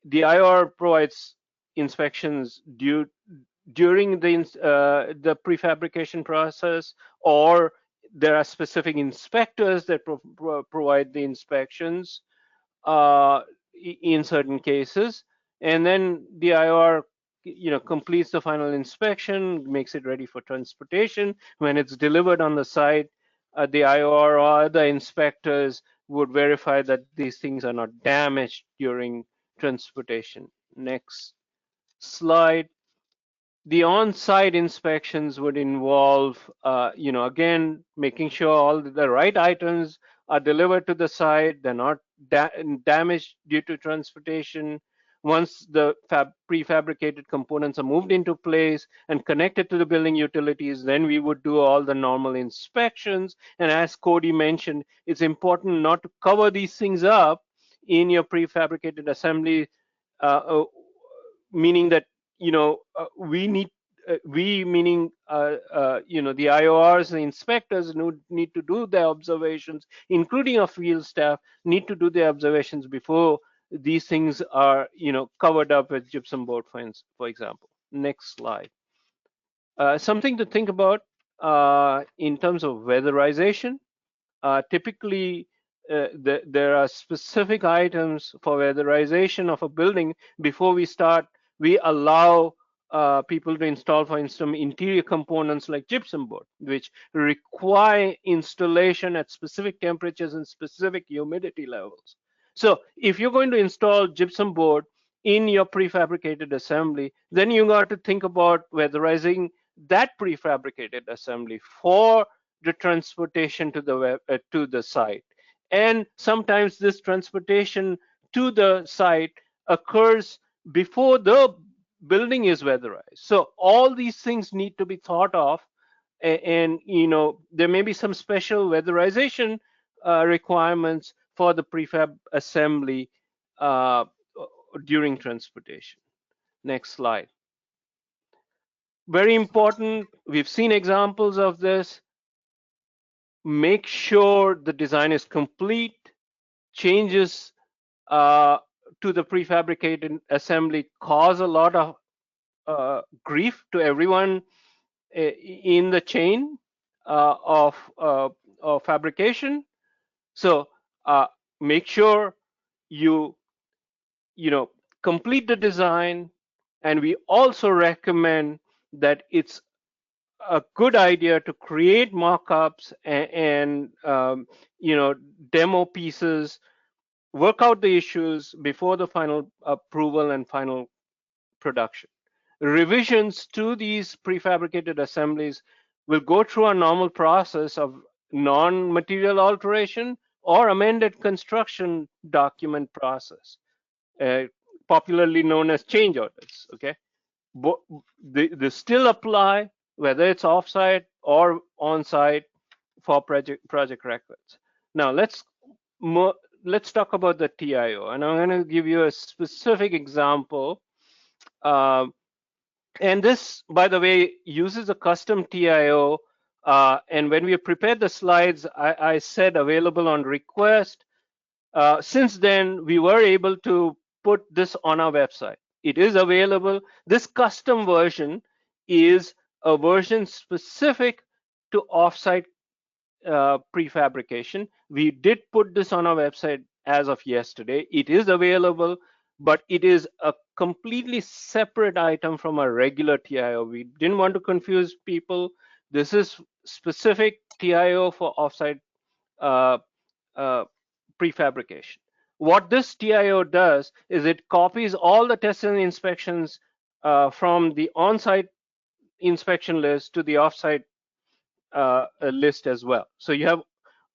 The IOR provides inspections during the prefabrication process, or there are specific inspectors that provide the inspections in certain cases, and then the IOR completes the final inspection, makes it ready for transportation. When it's delivered on the site, the IOR or the inspectors would verify that these things are not damaged during transportation. Next slide. The on-site inspections would involve, again, making sure all the right items are delivered to the site. They're not damaged due to transportation. Once the prefabricated components are moved into place and connected to the building utilities, then we would do all the normal inspections. And as Cody mentioned, it's important not to cover these things up in your prefabricated assembly meaning that, we need, we meaning, the IORs, the inspectors need to do their observations, including our field staff, need to do their observations before these things are, covered up with gypsum board, for example. Next slide. Something to think about in terms of weatherization. Typically, there are specific items for weatherization of a building. Before we start, we allow people to install, for instance, interior components like gypsum board, which require installation at specific temperatures and specific humidity levels. So if you're going to install gypsum board in your prefabricated assembly, then you got to think about weatherizing that prefabricated assembly for the transportation to the site. And sometimes this transportation to the site occurs before the building is weatherized. So all these things need to be thought of, and there may be some special weatherization requirements for the prefab assembly during transportation. Next slide. Very important, we've seen examples of this. Make sure the design is complete. Changes to the prefabricated assembly cause a lot of grief to everyone in the chain of fabrication. So make sure you complete the design, and we also recommend that it's a good idea to create mock-ups and demo pieces, work out the issues before the final approval and final production. Revisions to these prefabricated assemblies will go through a normal process of non-material alteration or amended construction document process, popularly known as change orders. Okay, they still apply whether it's offsite or on-site for project records. Now let's talk about the TIO, and I'm going to give you a specific example. And this, by the way, uses a custom TIO. And when we prepared the slides, I said available on request. Since then, we were able to put this on our website. It is available. This custom version is a version specific to offsite prefabrication. We did put this on our website as of yesterday. It is available, but it is a completely separate item from a regular TIO. We didn't want to confuse people. This is specific TIO for offsite prefabrication. What this TIO does is it copies all the tests and inspections from the on-site inspection list to the offsite list as well. So you have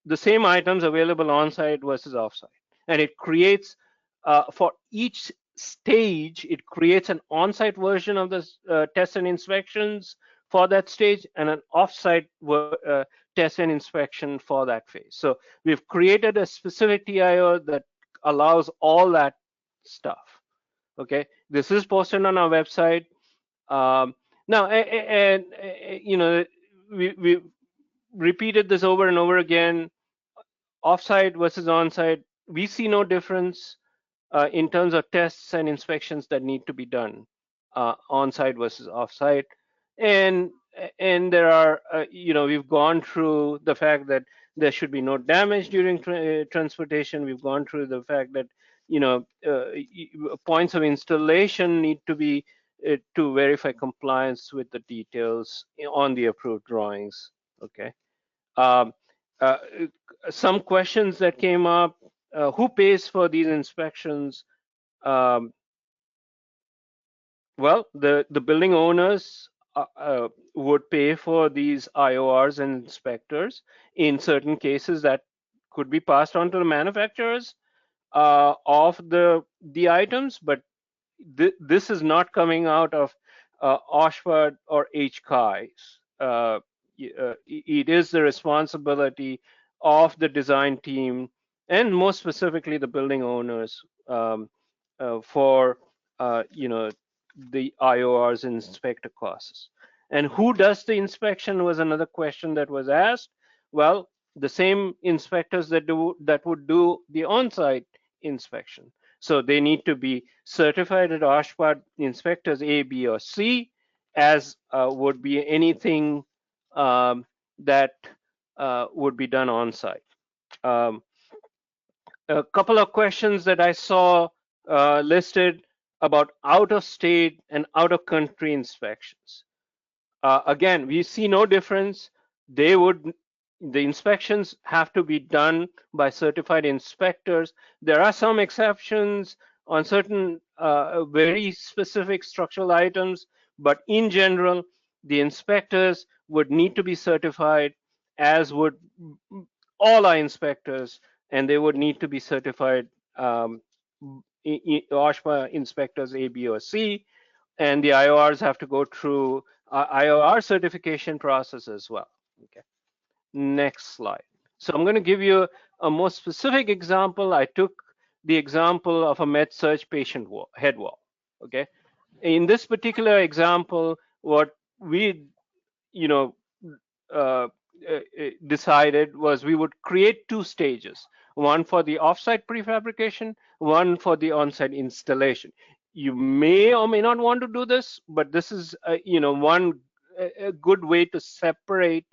the same items available on-site versus offsite, and it creates for each stage, it creates an on-site version of the tests and inspections for that stage and an offsite test and inspection for that phase. So we've created a specific TIO that allows all that stuff. Okay, this is posted on our website. Now, and we repeated this over and over again. Offsite versus onsite, we see no difference in terms of tests and inspections that need to be done on-site versus off-site. And there are, we've gone through the fact that there should be no damage during transportation. We've gone through the fact that, points of installation need to be to verify compliance with the details on the approved drawings. Okay. Some questions that came up: who pays for these inspections? Well, the building owners would pay for these IORs and inspectors. In certain cases, that could be passed on to the manufacturers of the items, but this is not coming out of OSHPD or HCAI. It is the responsibility of the design team, and more specifically the building owners, for the IOR's inspector classes. And who does the inspection was another question that was asked. Well, the same inspectors that would do the on-site inspection. So they need to be certified at OSHPA inspectors A, B, or C, as would be anything that would be done on-site. A couple of questions that I saw listed about out-of-state and out-of-country inspections. Again, we see no difference. The inspections have to be done by certified inspectors. There are some exceptions on certain very specific structural items, but in general, the inspectors would need to be certified, as would all our inspectors, and they would need to be certified OSHPA inspectors A, B, or C, and the IORs have to go through IOR certification process as well. Okay, next slide. So I'm going to give you a more specific example. I took the example of a med-surg patient head wall. Okay, in this particular example, what we, decided was we would create two stages, one for the offsite prefabrication, one for the onsite installation. You may or may not want to do this, but this is one good way to separate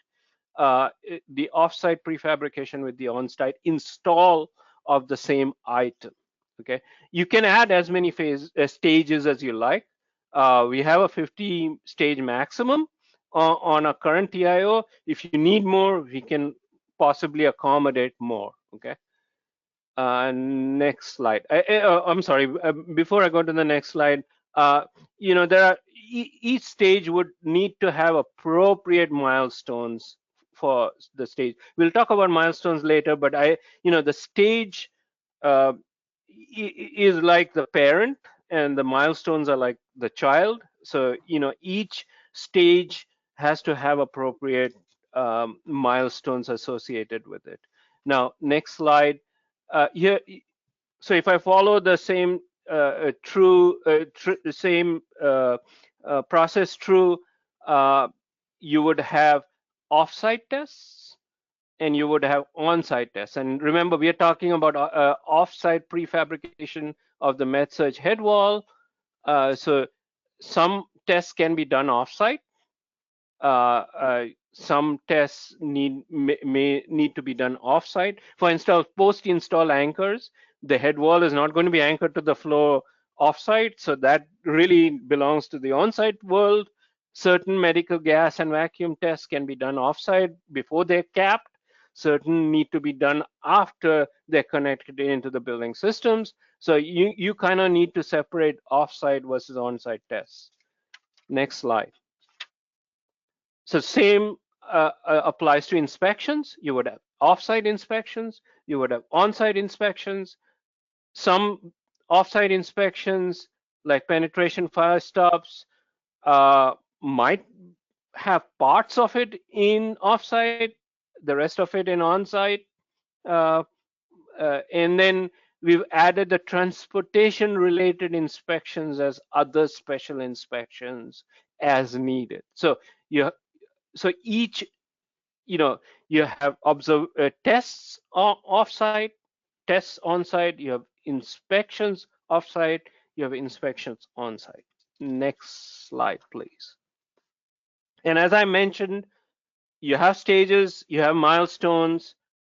the offsite prefabrication with the onsite install of the same item. Okay, you can add as many stages as you like. We have a 50 stage maximum on a current TIO. If you need more, we can possibly accommodate more. Okay. Next slide. I'm sorry. Before I go to the next slide, there are each stage would need to have appropriate milestones for the stage. We'll talk about milestones later, but the stage is like the parent, and the milestones are like the child. So each stage has to have appropriate milestones associated with it. Now, next slide. Here, so if I follow the same process through, you would have offsite tests and you would have on-site tests. And remember, we are talking about off-site prefabrication of the med-surg head wall. So some tests can be done off-site. Some tests may need to be done off-site. For instance, post-install anchors, the head wall is not going to be anchored to the floor off-site, so that really belongs to the on-site world. Certain medical gas and vacuum tests can be done off-site before they're capped. Certain need to be done after they're connected into the building systems. So you kind of need to separate off-site versus on-site tests. Next slide. So same applies to inspections. You would have off-site inspections, you would have on-site inspections. Some off-site inspections, like penetration fire stops, might have parts of it in off-site, the rest of it in on-site. And then we've added the transportation-related inspections as other special inspections as needed. So each, you have tests off-site, tests on-site, you have inspections off-site, you have inspections on-site. Next slide, please. And as I mentioned, you have stages, you have milestones.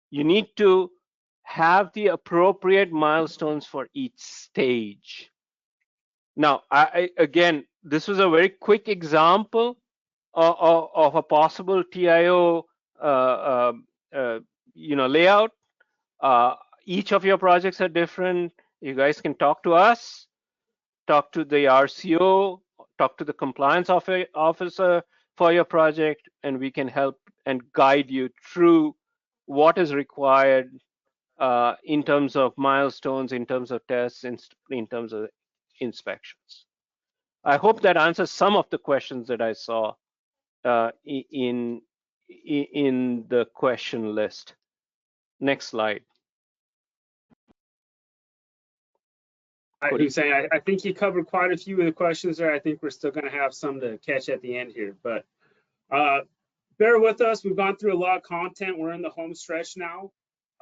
You need to have the appropriate milestones for each stage. Now, again, this was a very quick example of a possible TIO layout. Each of your projects are different. You guys can talk to us, talk to the RCO, talk to the compliance officer for your project, and we can help and guide you through what is required in terms of milestones, in terms of tests, in terms of inspections. I hope that answers some of the questions that I saw in the question list. Next slide. Cody? Hussein, I think you covered quite a few of the questions there. I think we're still going to have some to catch at the end here, but bear with us. We've gone through a lot of content. We're in the home stretch now.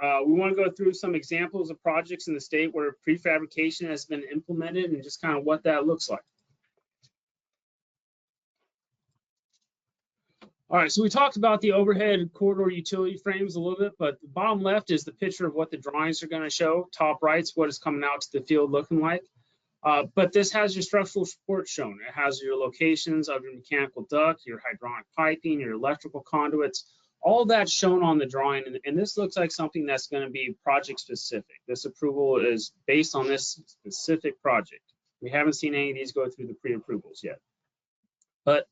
We want to go through some examples of projects in the state where prefabrication has been implemented and just kind of what that looks like. All right, so we talked about the overhead corridor utility frames a little bit, but the bottom left is the picture of what the drawings are going to show. Top right's what is coming out to the field looking like. But this has your structural support shown. It has your locations of your mechanical duct, your hydronic piping, your electrical conduits, all that's shown on the drawing. And this looks like something that's going to be project specific. This approval is based on this specific project. We haven't seen any of these go through the pre-approvals yet. But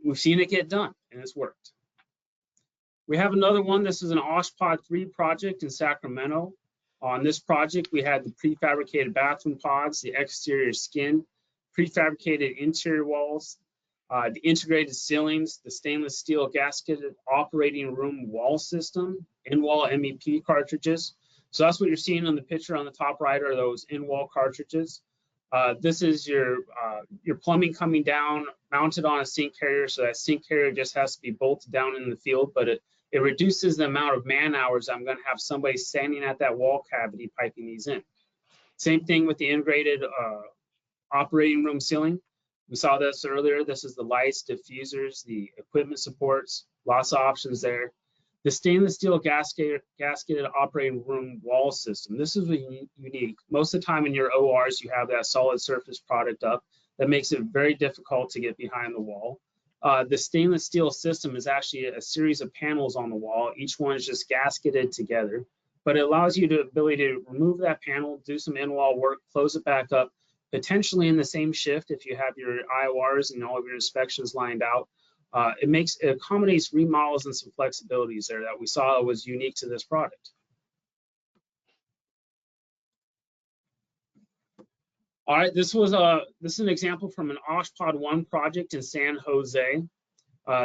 we've seen it get done, and it's worked. We have another one. This is an OSHPOD 3 project in Sacramento. On this project, we had the prefabricated bathroom pods, the exterior skin, prefabricated interior walls, the integrated ceilings, the stainless steel gasketed operating room wall system, in-wall MEP cartridges. So that's what you're seeing on the picture on the top right are those in-wall cartridges. This is your plumbing coming down, mounted on a sink carrier. So that sink carrier just has to be bolted down in the field, but it reduces the amount of man hours I'm going to have somebody standing at that wall cavity piping these in. Same thing with the integrated operating room ceiling. We saw this earlier. This is the lights, diffusers, the equipment supports, lots of options there. The stainless steel gasketed operating room wall system. This is unique. Most of the time in your ORs, you have that solid surface product up. That makes it very difficult to get behind the wall. The stainless steel system is actually a series of panels on the wall. Each one is just gasketed together, but it allows you the ability to remove that panel, do some in-wall work, close it back up, potentially in the same shift if you have your IORs and all of your inspections lined out. It accommodates remodels and some flexibilities there that we saw was unique to this product. All right, this is an example from an OSHPOD 1 project in San Jose.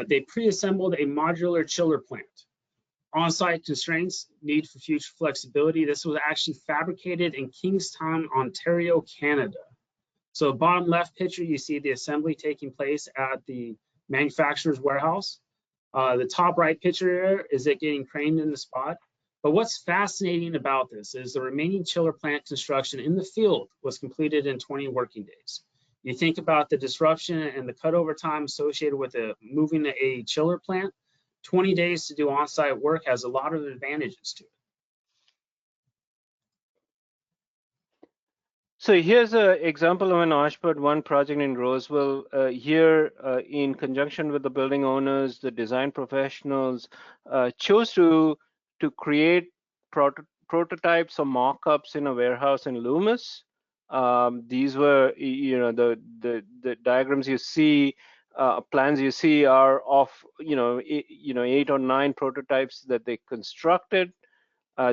They pre-assembled a modular chiller plant. On-site constraints, need for future flexibility. This was actually fabricated in Kingstown, Ontario, Canada. So bottom left picture, you see the assembly taking place at the manufacturer's warehouse. The top right picture is it getting craned in the spot. But what's fascinating about this is the remaining chiller plant construction in the field was completed in 20 working days. You think about the disruption and the cutover time associated with moving a chiller plant, 20 days to do on-site work has a lot of advantages to it. So here's an example of an OSHPOD 1 project in Roseville. Here, in conjunction with the building owners, the design professionals chose to create prototypes or mock-ups in a warehouse in Loomis. These were, the diagrams you see, plans you see are of, 8 or 9 prototypes that they constructed.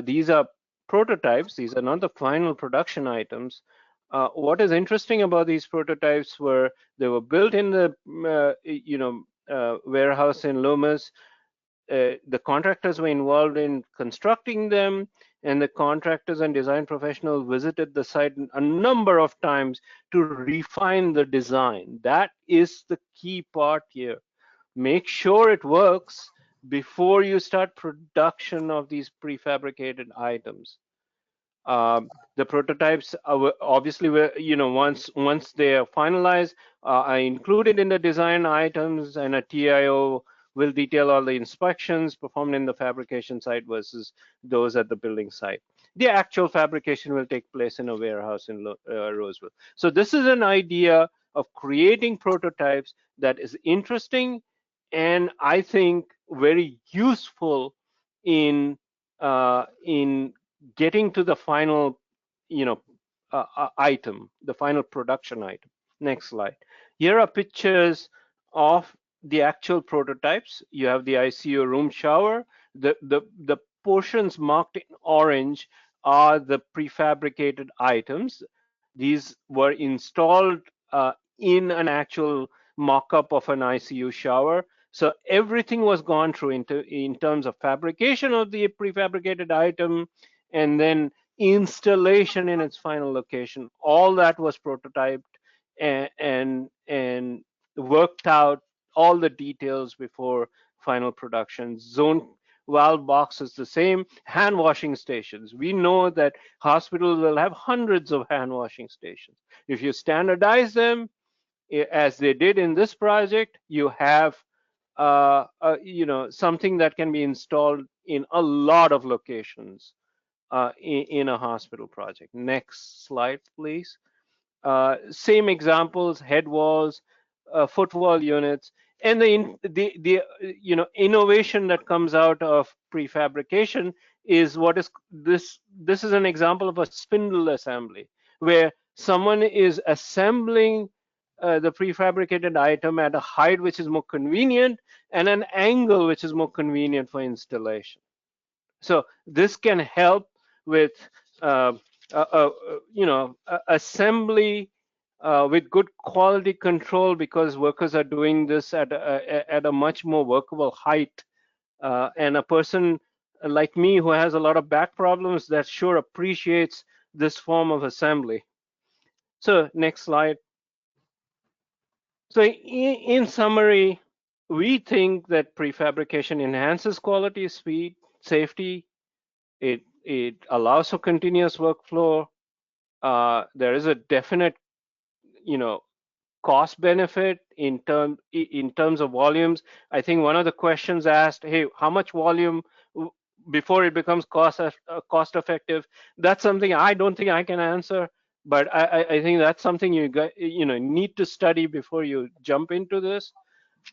These are prototypes. These are not the final production items. What is interesting about these prototypes were they were built in the warehouse in Loomis. The contractors were involved in constructing them, and the contractors and design professionals visited the site a number of times to refine the design. That is the key part here. Make sure it works before you start production of these prefabricated items. The prototypes obviously were, once they are finalized, are included in the design items, and a TIO will detail all the inspections performed in the fabrication site versus those at the building site. The actual fabrication will take place in a warehouse in Roseville. So this is an idea of creating prototypes that is interesting and I think very useful in getting to the final, item, the final production item. Next slide. Here are pictures of the actual prototypes. You have the ICU room shower. The portions marked in orange are the prefabricated items. These were installed in an actual mock-up of an ICU shower. So everything was gone through in terms of fabrication of the prefabricated item, and then installation in its final location, all that was prototyped and worked out, all the details before final production. Zone valve box is the same. Hand washing stations. We know that hospitals will have hundreds of hand washing stations. If you standardize them, as they did in this project, you have something that can be installed in a lot of locations in a hospital project. Next slide, please. Same examples: head walls, footwall units, and the innovation that comes out of prefabrication is what is this. This is an example of a spindle assembly where someone is assembling the prefabricated item at a height which is more convenient and an angle which is more convenient for installation. So this can help with assembly with good quality control, because workers are doing this at a much more workable height. And a person like me who has a lot of back problems, that sure appreciates this form of assembly. So next slide. So in summary, we think that prefabrication enhances quality, speed, safety. It allows for continuous workflow. There is a definite, cost benefit in terms of volumes. I think one of the questions asked, hey, how much volume before it becomes cost effective? That's something I don't think I can answer, but I think that's something you need to study before you jump into this.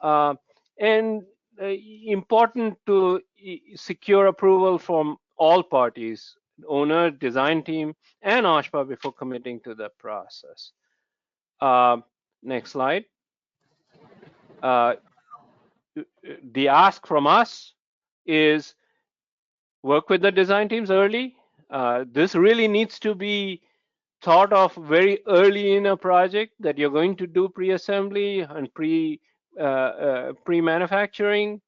And important to secure approval from all parties, owner, design team, and OSHPA before committing to the process. Next slide. The ask from us is work with the design teams early. This really needs to be thought of very early in a project, that you're going to do pre-assembly and pre-manufacturing.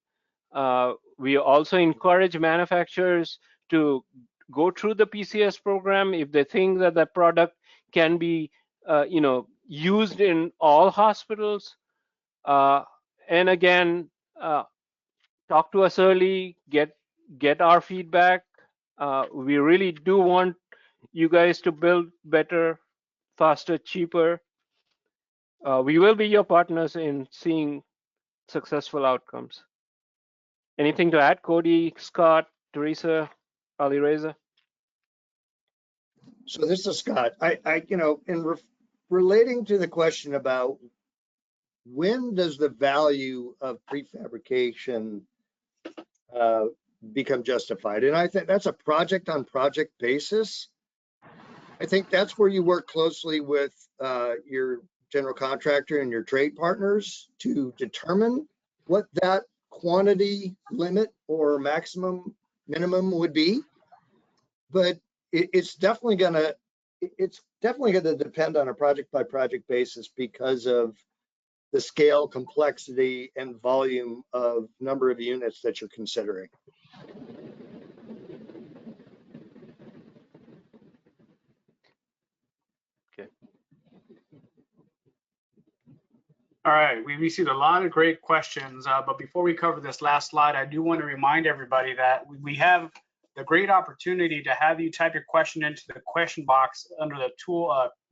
We also encourage manufacturers to go through the PCS program if they think that the product can be used in all hospitals. And again, talk to us early, get our feedback. We really do want you guys to build better, faster, cheaper. We will be your partners in seeing successful outcomes. Anything to add, Cody, Scott, Teresa, Alireza? So this is Scott. Relating to the question about when does the value of prefabrication become justified? And I think that's a project on project basis. I think that's where you work closely with your general contractor and your trade partners to determine what that quantity limit or minimum would be. But it's definitely gonna depend on a project by project basis because of the scale, complexity, and volume of number of units that you're considering. Okay. All right, we received a lot of great questions, but before we cover this last slide, I do want to remind everybody that we have the great opportunity to have you type your question into the question box under the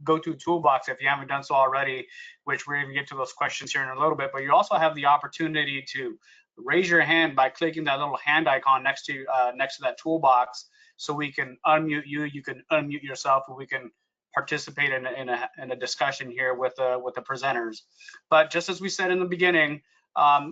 GoTo toolbox if you haven't done so already, which we're going to get to those questions here in a little bit. But you also have the opportunity to raise your hand by clicking that little hand icon next to that toolbox, so we can unmute you. You can unmute yourself, and we can participate in a discussion here with the presenters. But just as we said in the beginning,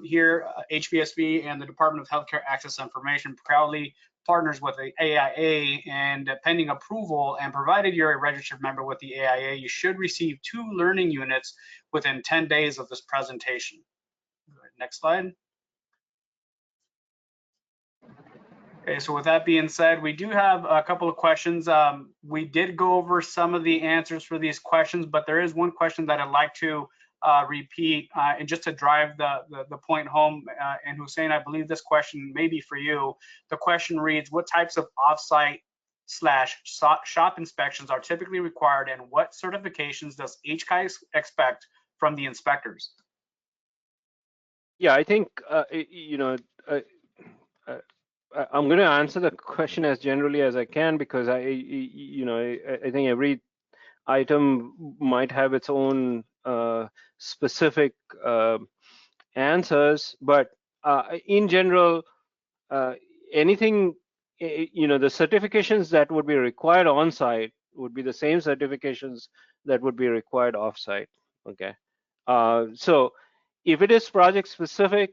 here HBSV and the Department of Healthcare Access Information proudly partners with the AIA, and pending approval, and provided you're a registered member with the AIA, you should receive 2 learning units within 10 days of this presentation. Next slide. Okay, so with that being said, we do have a couple of questions. We did go over some of the answers for these questions, but there is one question that I'd like to repeat, and just to drive the point home. And Hussein, I believe this question may be for you. The question reads, what types of offsite shop inspections are typically required, and what certifications does HCI expect from the inspectors? Yeah, I think, I'm going to answer the question as generally as I can, because I think every item might have its own specific answers, but in general, anything, the certifications that would be required on site would be the same certifications that would be required off site. Okay. So if it is project specific,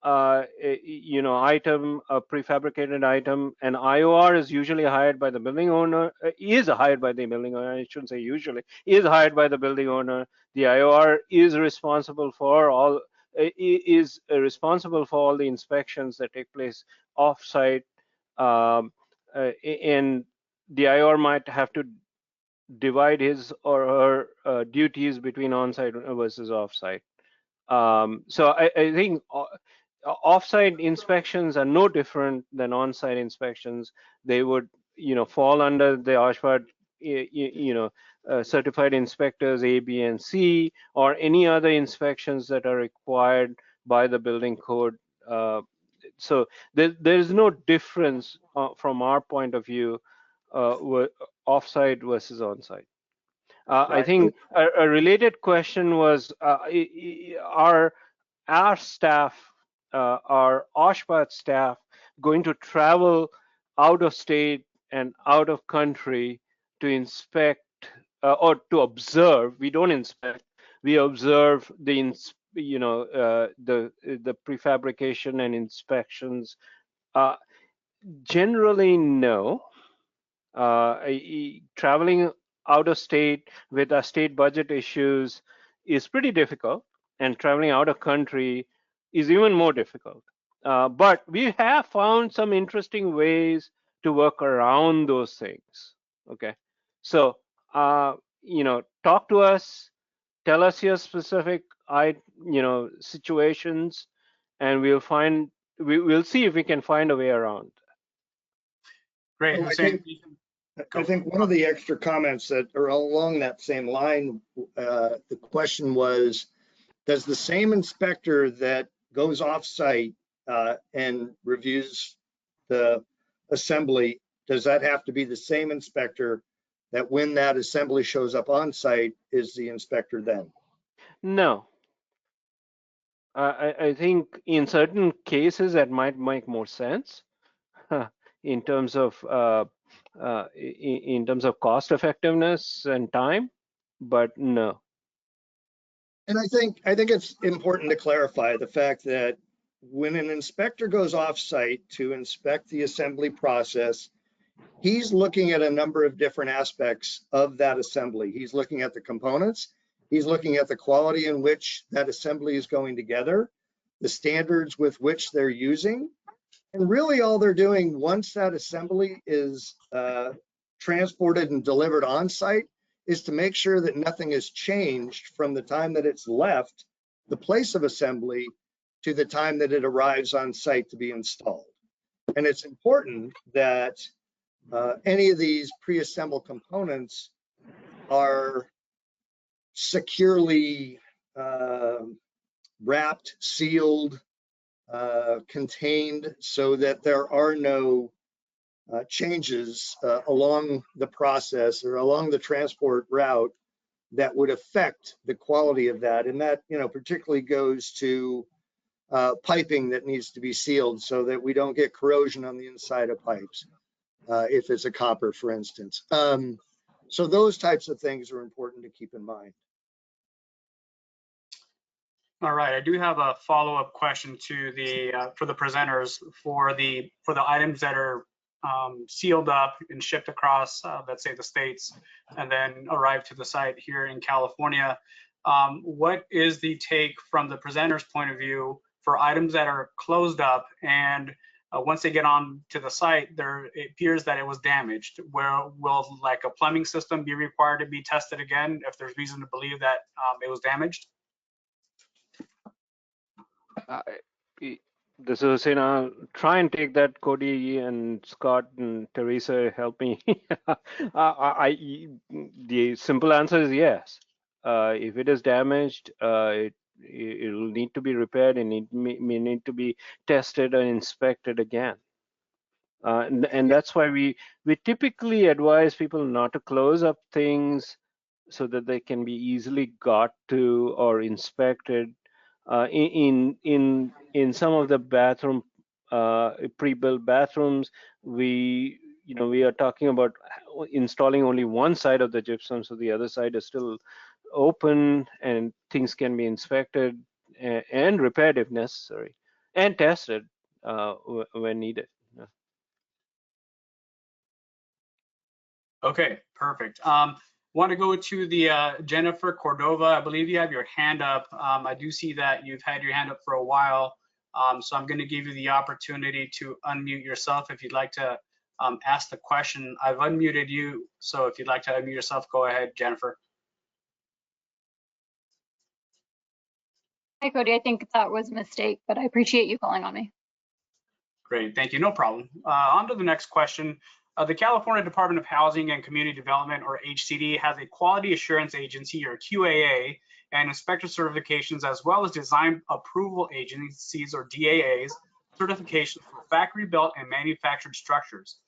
item, a prefabricated item, an IOR is usually hired by the building owner, I shouldn't say usually, is hired by the building owner. The IOR is responsible for all the inspections that take place off-site, and the IOR might have to divide his or her duties between on-site versus off-site. So I think off-site inspections are no different than on-site inspections. They would, fall under the OSHPD, certified inspectors A, B, and C, or any other inspections that are required by the building code. So there's no difference from our point of view, off-site versus on-site. I think a related question was, are our staff, our OSHPD staff, going to travel out of state and out of country to inspect or to observe? We don't inspect, we observe the prefabrication and inspections. Generally, no. Traveling out of state with our state budget issues is pretty difficult, and traveling out of country is even more difficult. But we have found some interesting ways to work around those things. Okay, so talk to us, tell us your specific situations, and we'll see if we can find a way around. Great. Well, Hussein, I think one of the extra comments that are along that same line, the question was, does the same inspector that goes off-site and reviews the assembly, does that have to be the same inspector that when that assembly shows up on-site is the inspector then? No. I think in certain cases that might make more sense in terms of cost effectiveness and time, but no. And I think it's important to clarify the fact that when an inspector goes off-site to inspect the assembly process, he's looking at a number of different aspects of that assembly. He's looking at the components, he's looking at the quality in which that assembly is going together, the standards with which they're using, and really all they're doing once that assembly is transported and delivered on-site is to make sure that nothing has changed from the time that it's left the place of assembly to the time that it arrives on site to be installed. And it's important that any of these pre-assembled components are securely wrapped, sealed, contained, so that there are no changes along the process or along the transport route that would affect the quality of that. And that, particularly goes to piping that needs to be sealed so that we don't get corrosion on the inside of pipes, if it's a copper, for instance. So those types of things are important to keep in mind. All right, I do have a follow-up question to the for the presenters for the items that are sealed up and shipped across, let's say, the states, and then arrive to the site here in California. What is the take from the presenter's point of view for items that are closed up and once they get on to the site, it appears that it was damaged? Where will like a plumbing system be required to be tested again if there's reason to believe that it was damaged? This is Hussein. I'll try and take that. Cody and Scott and Teresa help me. The simple answer is yes. If it is damaged, it will need to be repaired and it may need to be tested and inspected again. And that's why we typically advise people not to close up things so that they can be easily got to or inspected. In some of the bathroom pre-built bathrooms, we are talking about installing only one side of the gypsum, so the other side is still open, and things can be inspected and repaired if necessary, and tested when needed. Okay, perfect. Want to go to the Jennifer Cordova. I believe you have your hand up. I do see that you've had your hand up for a while. So I'm going to give you the opportunity to unmute yourself if you'd like to ask the question. I've unmuted you, so if you'd like to unmute yourself, go ahead, Jennifer. Hi, Cody. I think that was a mistake, but I appreciate you calling on me. Great, thank you, no problem. On to the next question. The California Department of Housing and Community Development, or HCD, has a quality assurance agency, or QAA, and inspector certifications, as well as design approval agencies, or DAAs, certifications for factory-built and manufactured structures.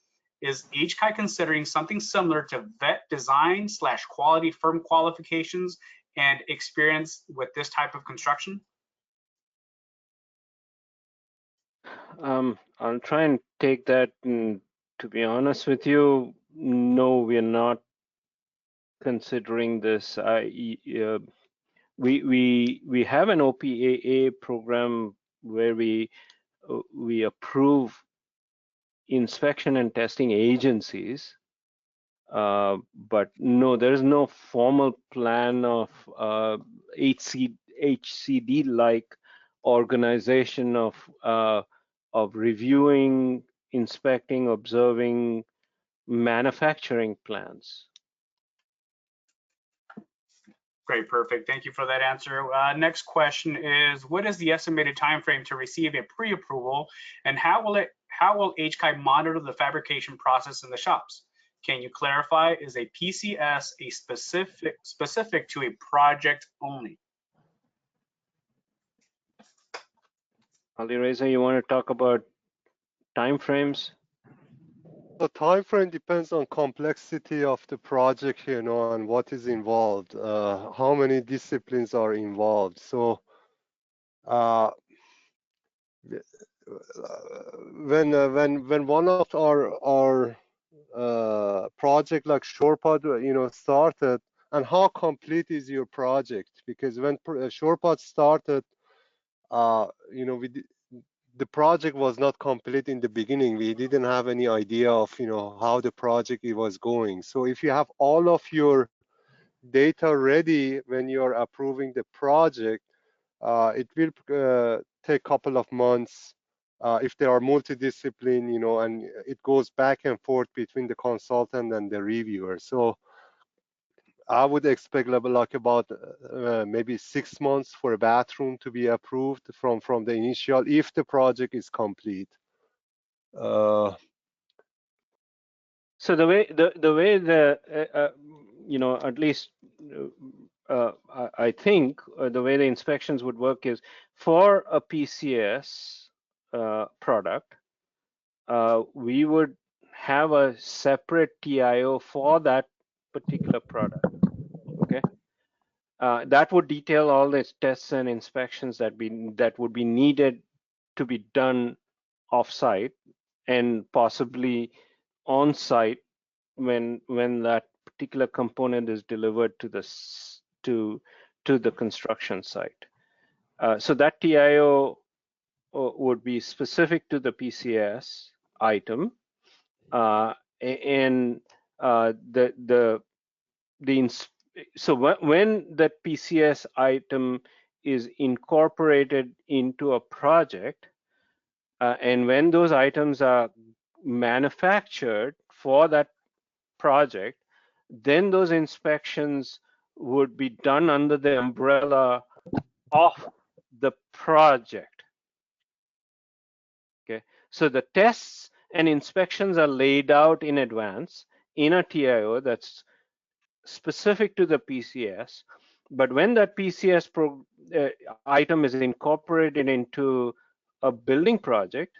Is HCI considering something similar to vet design/quality firm qualifications and experience with this type of construction? I'll try and take that. And to be honest with you, no, we're not considering this. We have an OPAA program where we approve inspection and testing agencies, but no, there is no formal plan of HCD-like organization of reviewing, inspecting, observing manufacturing plans. Great, perfect. Thank you for that answer. Next question is, what is the estimated time frame to receive a pre-approval, and how will HCI monitor the fabrication process in the shops? Can you clarify, is a PCS a specific to a project only? Alireza, you want to talk about timeframes? The time frame depends on complexity of the project, and what is involved, how many disciplines are involved. So when one of our project like ShorePod, started, and how complete is your project? Because when ShorePod started, the project was not complete in the beginning. We didn't have any idea of, how the project was going. So if you have all of your data ready when you're approving the project, it will take a couple of months if they are multidiscipline, and it goes back and forth between the consultant and the reviewer. So I would expect like about maybe 6 months for a bathroom to be approved from the initial, if the project is complete. So the way at least I think the way the inspections would work is, for a PCS product, we would have a separate TIO for that particular product. Okay, that would detail all the tests and inspections that would be needed to be done off-site and possibly on-site when that particular component is delivered to the construction site. So that TIO would be specific to the PCS item, and so when that PCS item is incorporated into a project, and when those items are manufactured for that project, then those inspections would be done under the umbrella of the project. So the tests and inspections are laid out in advance in a TIO that's specific to the PCS. But when that PCS item is incorporated into a building project,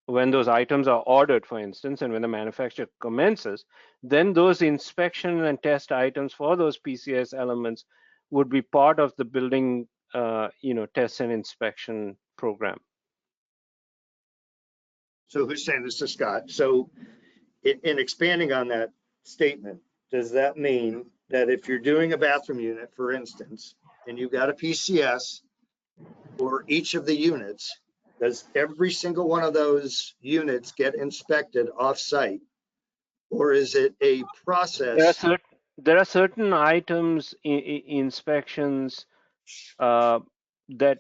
when those items are ordered, for instance, and when the manufacturer commences, then those inspection and test items for those PCS elements would be part of the building, test and inspection program. So Hussein, this is Scott. So in expanding on that statement, does that mean that if you're doing a bathroom unit, for instance, and you've got a PCS for each of the units, does every single one of those units get inspected off-site? Or is it a process? There are certain items, inspections that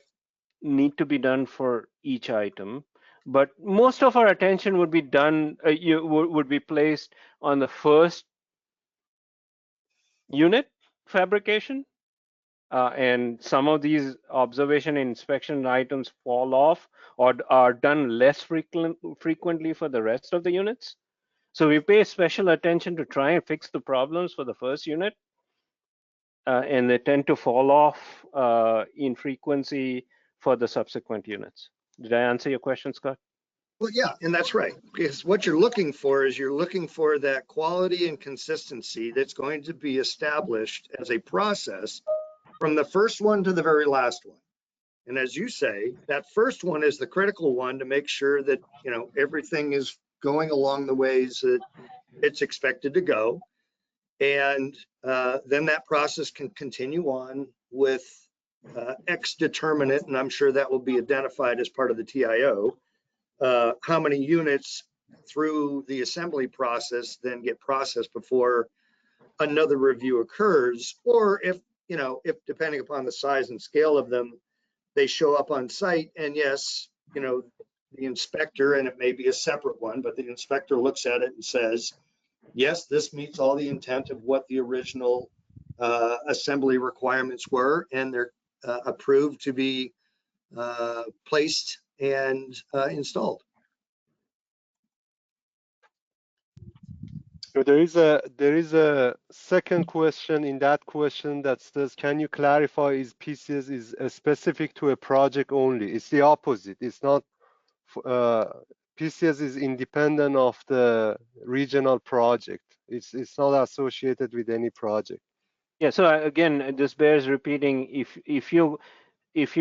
need to be done for each item, but most of our attention would be done, would be placed on the first unit fabrication. And some of these observation and inspection items fall off or are done less frequently for the rest of the units. So we pay special attention to try and fix the problems for the first unit, and they tend to fall off in frequency for the subsequent units. Did I answer your question, Scott? Well, yeah, and that's right. Because what you're looking for is you're looking for that quality and consistency that's going to be established as a process from the first one to the very last one. And as you say, that first one is the critical one to make sure that, everything is going along the ways that it's expected to go. And then that process can continue on with X determinant, and I'm sure that will be identified as part of the TIO. How many units through the assembly process then get processed before another review occurs, or if depending upon the size and scale of them, they show up on site, and yes, the inspector, and it may be a separate one, but the inspector looks at it and says, yes, this meets all the intent of what the original assembly requirements were, and they're approved to be placed and installed. So there is a second question in that question that says, can you clarify is PCS is specific to a project only? It's the opposite. It's not. PCS is independent of the regional project. It's not associated with any project. Yeah. So again, this bears repeating. If you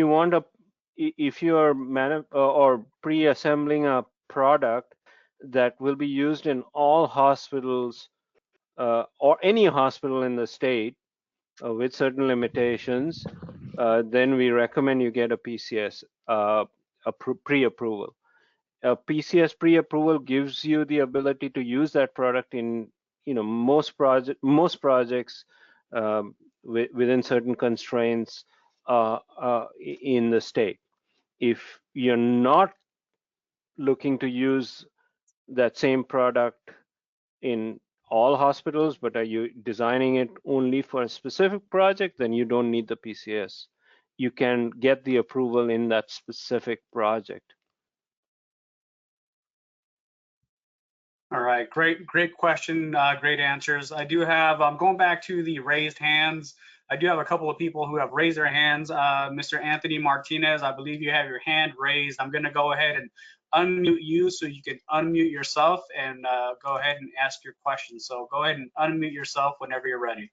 want if you are or pre-assembling a product that will be used in all hospitals or any hospital in the state with certain limitations, then we recommend you get a PCS pre-approval. A PCS pre-approval gives you the ability to use that product in most projects within certain constraints in the state. If you're not looking to use that same product in all hospitals, but are you designing it only for a specific project, then you don't need the PCS. You can get the approval in that specific project. All right, great question, great answers. I do have, I'm going back to the raised hands. I do have a couple of people who have raised their hands. Mr. Anthony Martinez, I believe you have your hand raised. I'm gonna go ahead and unmute you so you can unmute yourself and go ahead and ask your question. So go ahead and unmute yourself whenever you're ready.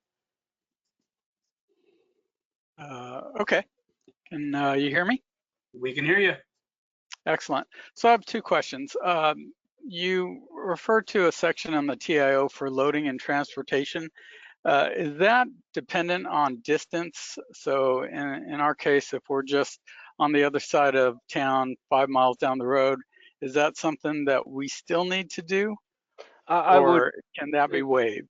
Okay, can you hear me? We can hear you. Excellent. So I have two questions. You referred to a section on the TIO for loading and transportation. Is that dependent on distance? So in our case, if we're just on the other side of town, 5 miles down the road, is that something that we still need to do? Or can that be waived?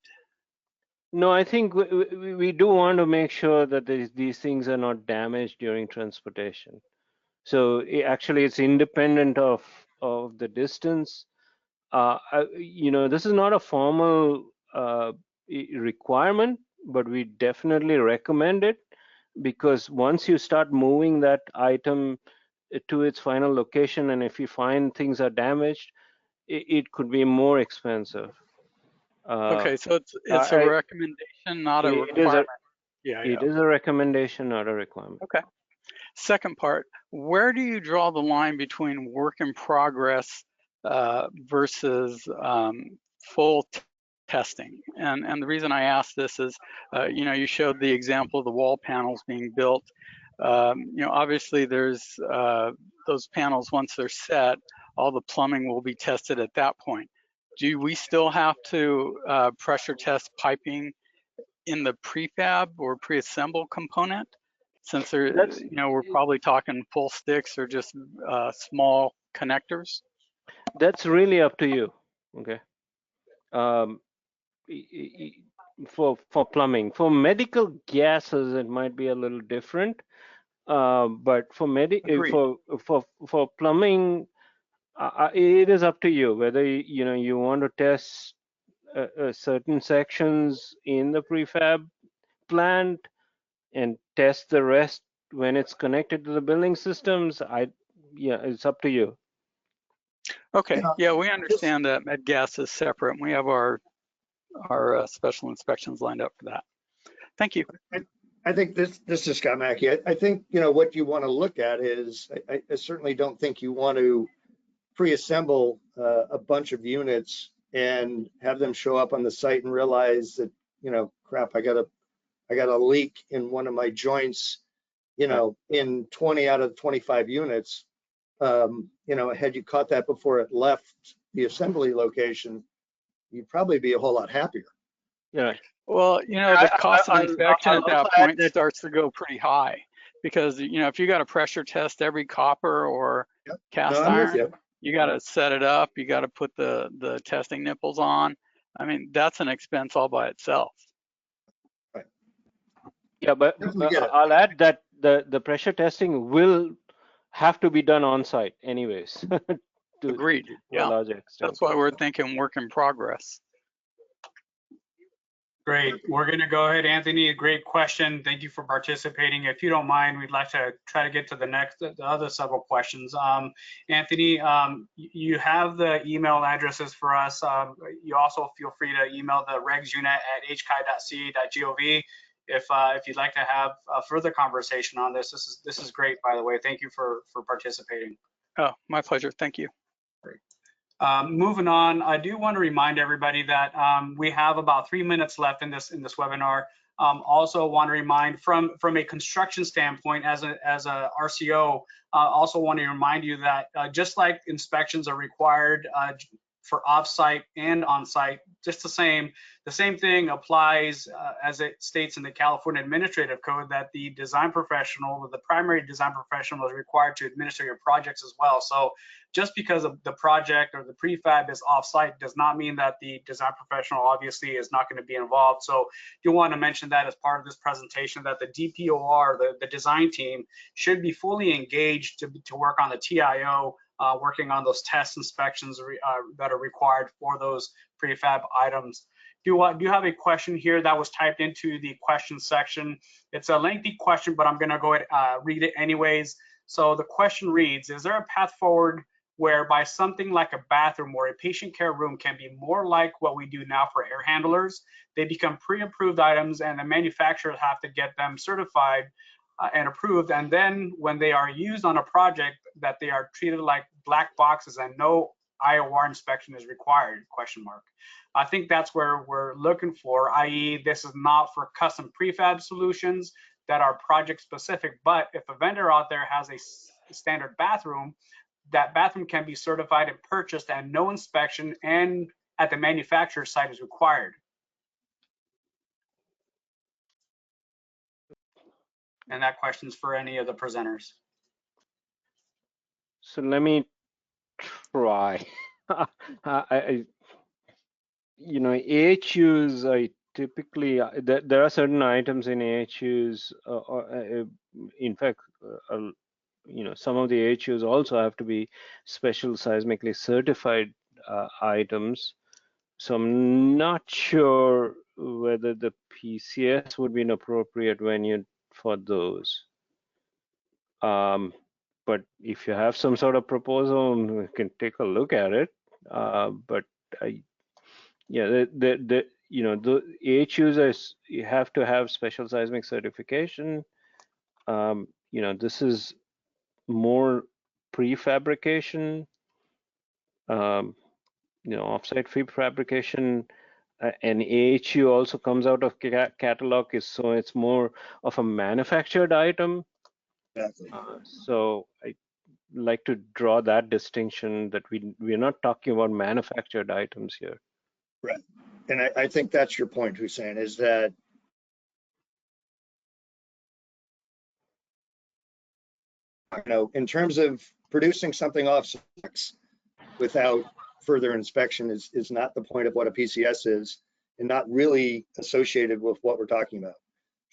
No, I think we do want to make sure that these things are not damaged during transportation. So actually, it's independent of the distance. This is not a formal requirement, but we definitely recommend it, because once you start moving that item to its final location, and if you find things are damaged, it could be more expensive. Okay, so it's a recommendation, not a requirement. It is a recommendation, not a requirement. Okay. Second part, where do you draw the line between work in progress versus full testing? And the reason I ask this is, you showed the example of the wall panels being built. Obviously there's those panels, once they're set, all the plumbing will be tested at that point. Do we still have to pressure test piping in the prefab or pre-assemble component? Since we're probably talking full sticks or just small connectors? That's really up to you, okay? For plumbing. For medical gases, it might be a little different. But for plumbing, it is up to you whether you want to test certain sections in the prefab plant and test the rest when it's connected to the building systems. It's up to you. Okay, yeah, we understand that med gas is separate. We have our special inspections lined up for that. Thank you. I think this is Scott Mackey. I think, what you want to look at is, I certainly don't think you want to pre-assemble a bunch of units and have them show up on the site and realize that, crap, I got a leak in one of my joints, in 20 out of 25 units. Had you caught that before it left the assembly location, you'd probably be a whole lot happier. Yeah. Well, the cost of inspection at that point starts to go pretty high, because if you got to pressure test every copper or cast iron, you got to set it up, you got to put the testing nipples on. I mean, that's an expense all by itself. Right. Yeah, but I'll add that the pressure testing will have to be done on site anyways. Agreed. To a large extent. That's why we're thinking work in progress. Great. We're going to go ahead, Anthony. Great question. Thank you for participating. If you don't mind, we'd like to try to get to the other several questions. Anthony, you have the email addresses for us. You also feel free to email the regs unit at hchi.ca.gov if you'd like to have a further conversation on this. This is great, by the way. Thank you for participating. Oh, my pleasure. Thank you. Great. Moving on, I do want to remind everybody that we have about 3 minutes left in this webinar. Also want to remind from a construction standpoint, as a RCO, also want to remind you that just like inspections are required for off-site and on-site, just the same thing applies as it states in the California Administrative Code, that the design professional, or the primary design professional, is required to administer your projects as well. So just because of the project or the prefab is off-site does not mean that the design professional obviously is not going to be involved. So you want to mention that as part of this presentation, that the DPOR, the design team, should be fully engaged to work on the TIO, working on those test inspections that are required for those prefab items. Do you have a question here that was typed into the question section? It's a lengthy question, but I'm going to go ahead and read it anyways. So the question reads: is there a path forward whereby something like a bathroom or a patient care room can be more like what we do now for air handlers? They become pre-approved items, and the manufacturers have to get them certified and approved, and then when they are used on a project, that they are treated like black boxes and no IOR inspection is required, ? I think that's where we're looking for, i.e. this is not for custom prefab solutions that are project specific, but if a vendor out there has a standard bathroom, that bathroom can be certified and purchased, and no inspection and at the manufacturer site is required. And that question's for any of the presenters. So let me try. AHUs, I typically, there are certain items in AHUs, in fact, some of the AHUs also have to be special seismically certified items. So I'm not sure whether the PCS would be an appropriate venue for those. but if you have some sort of proposal, we can take a look at it. But yeah, the AHUs you have to have special seismic certification. This is more prefabrication, offsite prefabrication. And AHU also comes out of catalog, so it's more of a manufactured item. Exactly. So I like to draw that distinction that we're not talking about manufactured items here. Right. And I think that's your point, Hussein, is that in terms of producing something off specs without further inspection is not the point of what a PCS is, and not really associated with what we're talking about.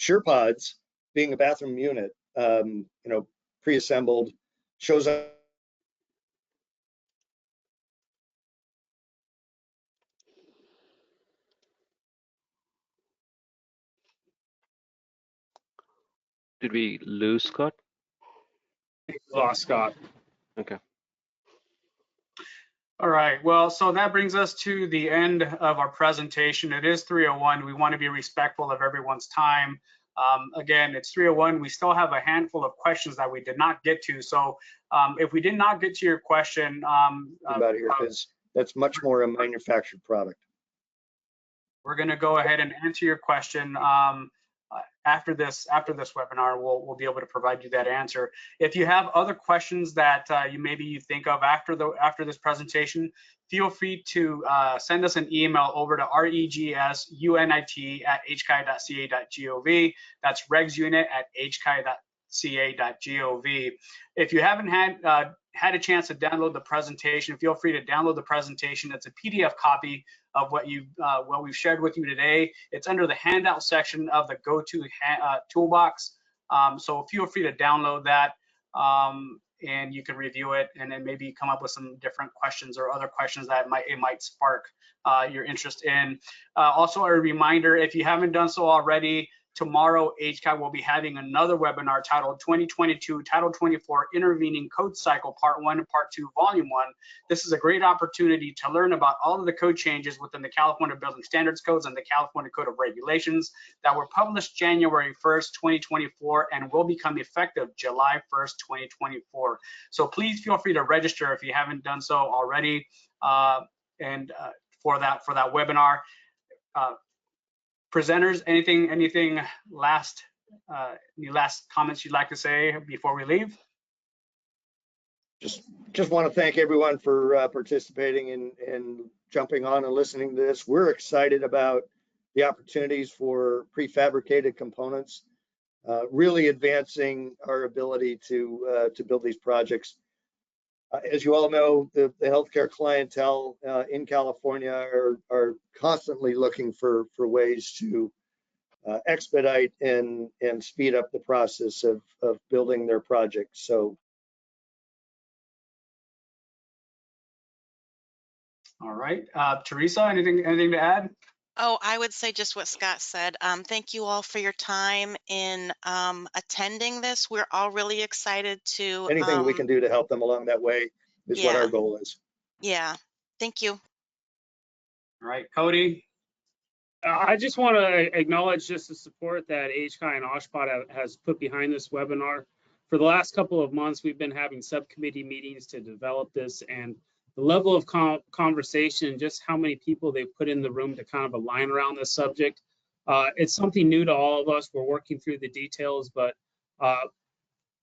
SurePods, being a bathroom unit, pre-assembled, shows up. Did we lose Scott? Lost Scott. Okay. All right, well, so that brings us to the end of our presentation. It is 3:01. We want to be respectful of everyone's time. Again, it's 3:01. We still have a handful of questions that we did not get to. So if we did not get to your question, About here, because that's much more a manufactured product. we're going to go ahead and answer your question. After this webinar, we'll be able to provide you that answer. If you have other questions that you think of after this presentation, feel free to send us an email over to regsunit@hki.ca.gov. That's regsunit@hki.ca.gov. If you haven't had a chance to download the presentation, feel free to download the presentation. It's a PDF copy of what we've shared with you today. It's under the handout section of the GoTo toolbox. So feel free to download that and you can review it and then maybe come up with some different questions or other questions that it might spark your interest in. Also a reminder, if you haven't done so already, tomorrow HCI will be having another webinar titled 2022 Title 24 Intervening Code Cycle Part 1 and Part 2 Volume 1. This is a great opportunity to learn about all of the code changes within the California Building Standards Codes and the California Code of Regulations that were published January 1st, 2024 and will become effective July 1st, 2024. So please feel free to register if you haven't done so already for that webinar. Presenters, anything last, any last comments you'd like to say before we leave? Just want to thank everyone for participating and jumping on and listening to this. We're excited about the opportunities for prefabricated components, really advancing our ability to build these projects. As you all know, the healthcare clientele in California are constantly looking for ways to expedite and speed up the process of building their projects. So, all right, Teresa, anything to add? Oh, I would say just what Scott said. Thank you all for your time in attending this. We're all really excited to anything we can do to help them along that way is what our goal is. Yeah, thank you. All right, Cody. I just want to acknowledge just the support that HCI and OSHPD has put behind this webinar. For the last couple of months, we've been having subcommittee meetings to develop this, and the level of conversation, just how many people they've put in the room to kind of align around this subject. It's something new to all of us. We're working through the details, but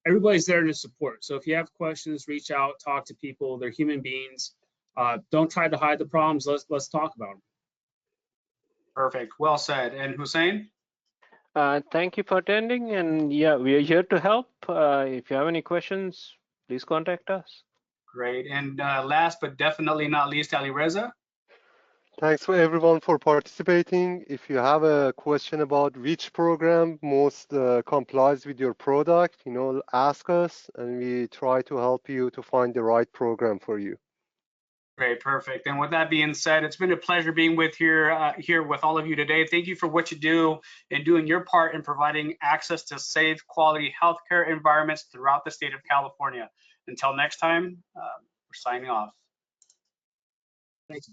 everybody's there to support. So if you have questions, reach out, talk to people. They're human beings. Don't try to hide the problems. Let's talk about them. Perfect. Well said. And Hussein? Thank you for attending. And yeah, we are here to help. If you have any questions, please contact us. Great. And last but definitely not least, Alireza. Thanks for everyone for participating. If you have a question about which program most complies with your product, ask us and we try to help you to find the right program for you. Great, perfect. And with that being said, it's been a pleasure being with here with all of you today. Thank you for what you do and doing your part in providing access to safe, quality healthcare environments throughout the state of California. Until next time, we're signing off. Thanks.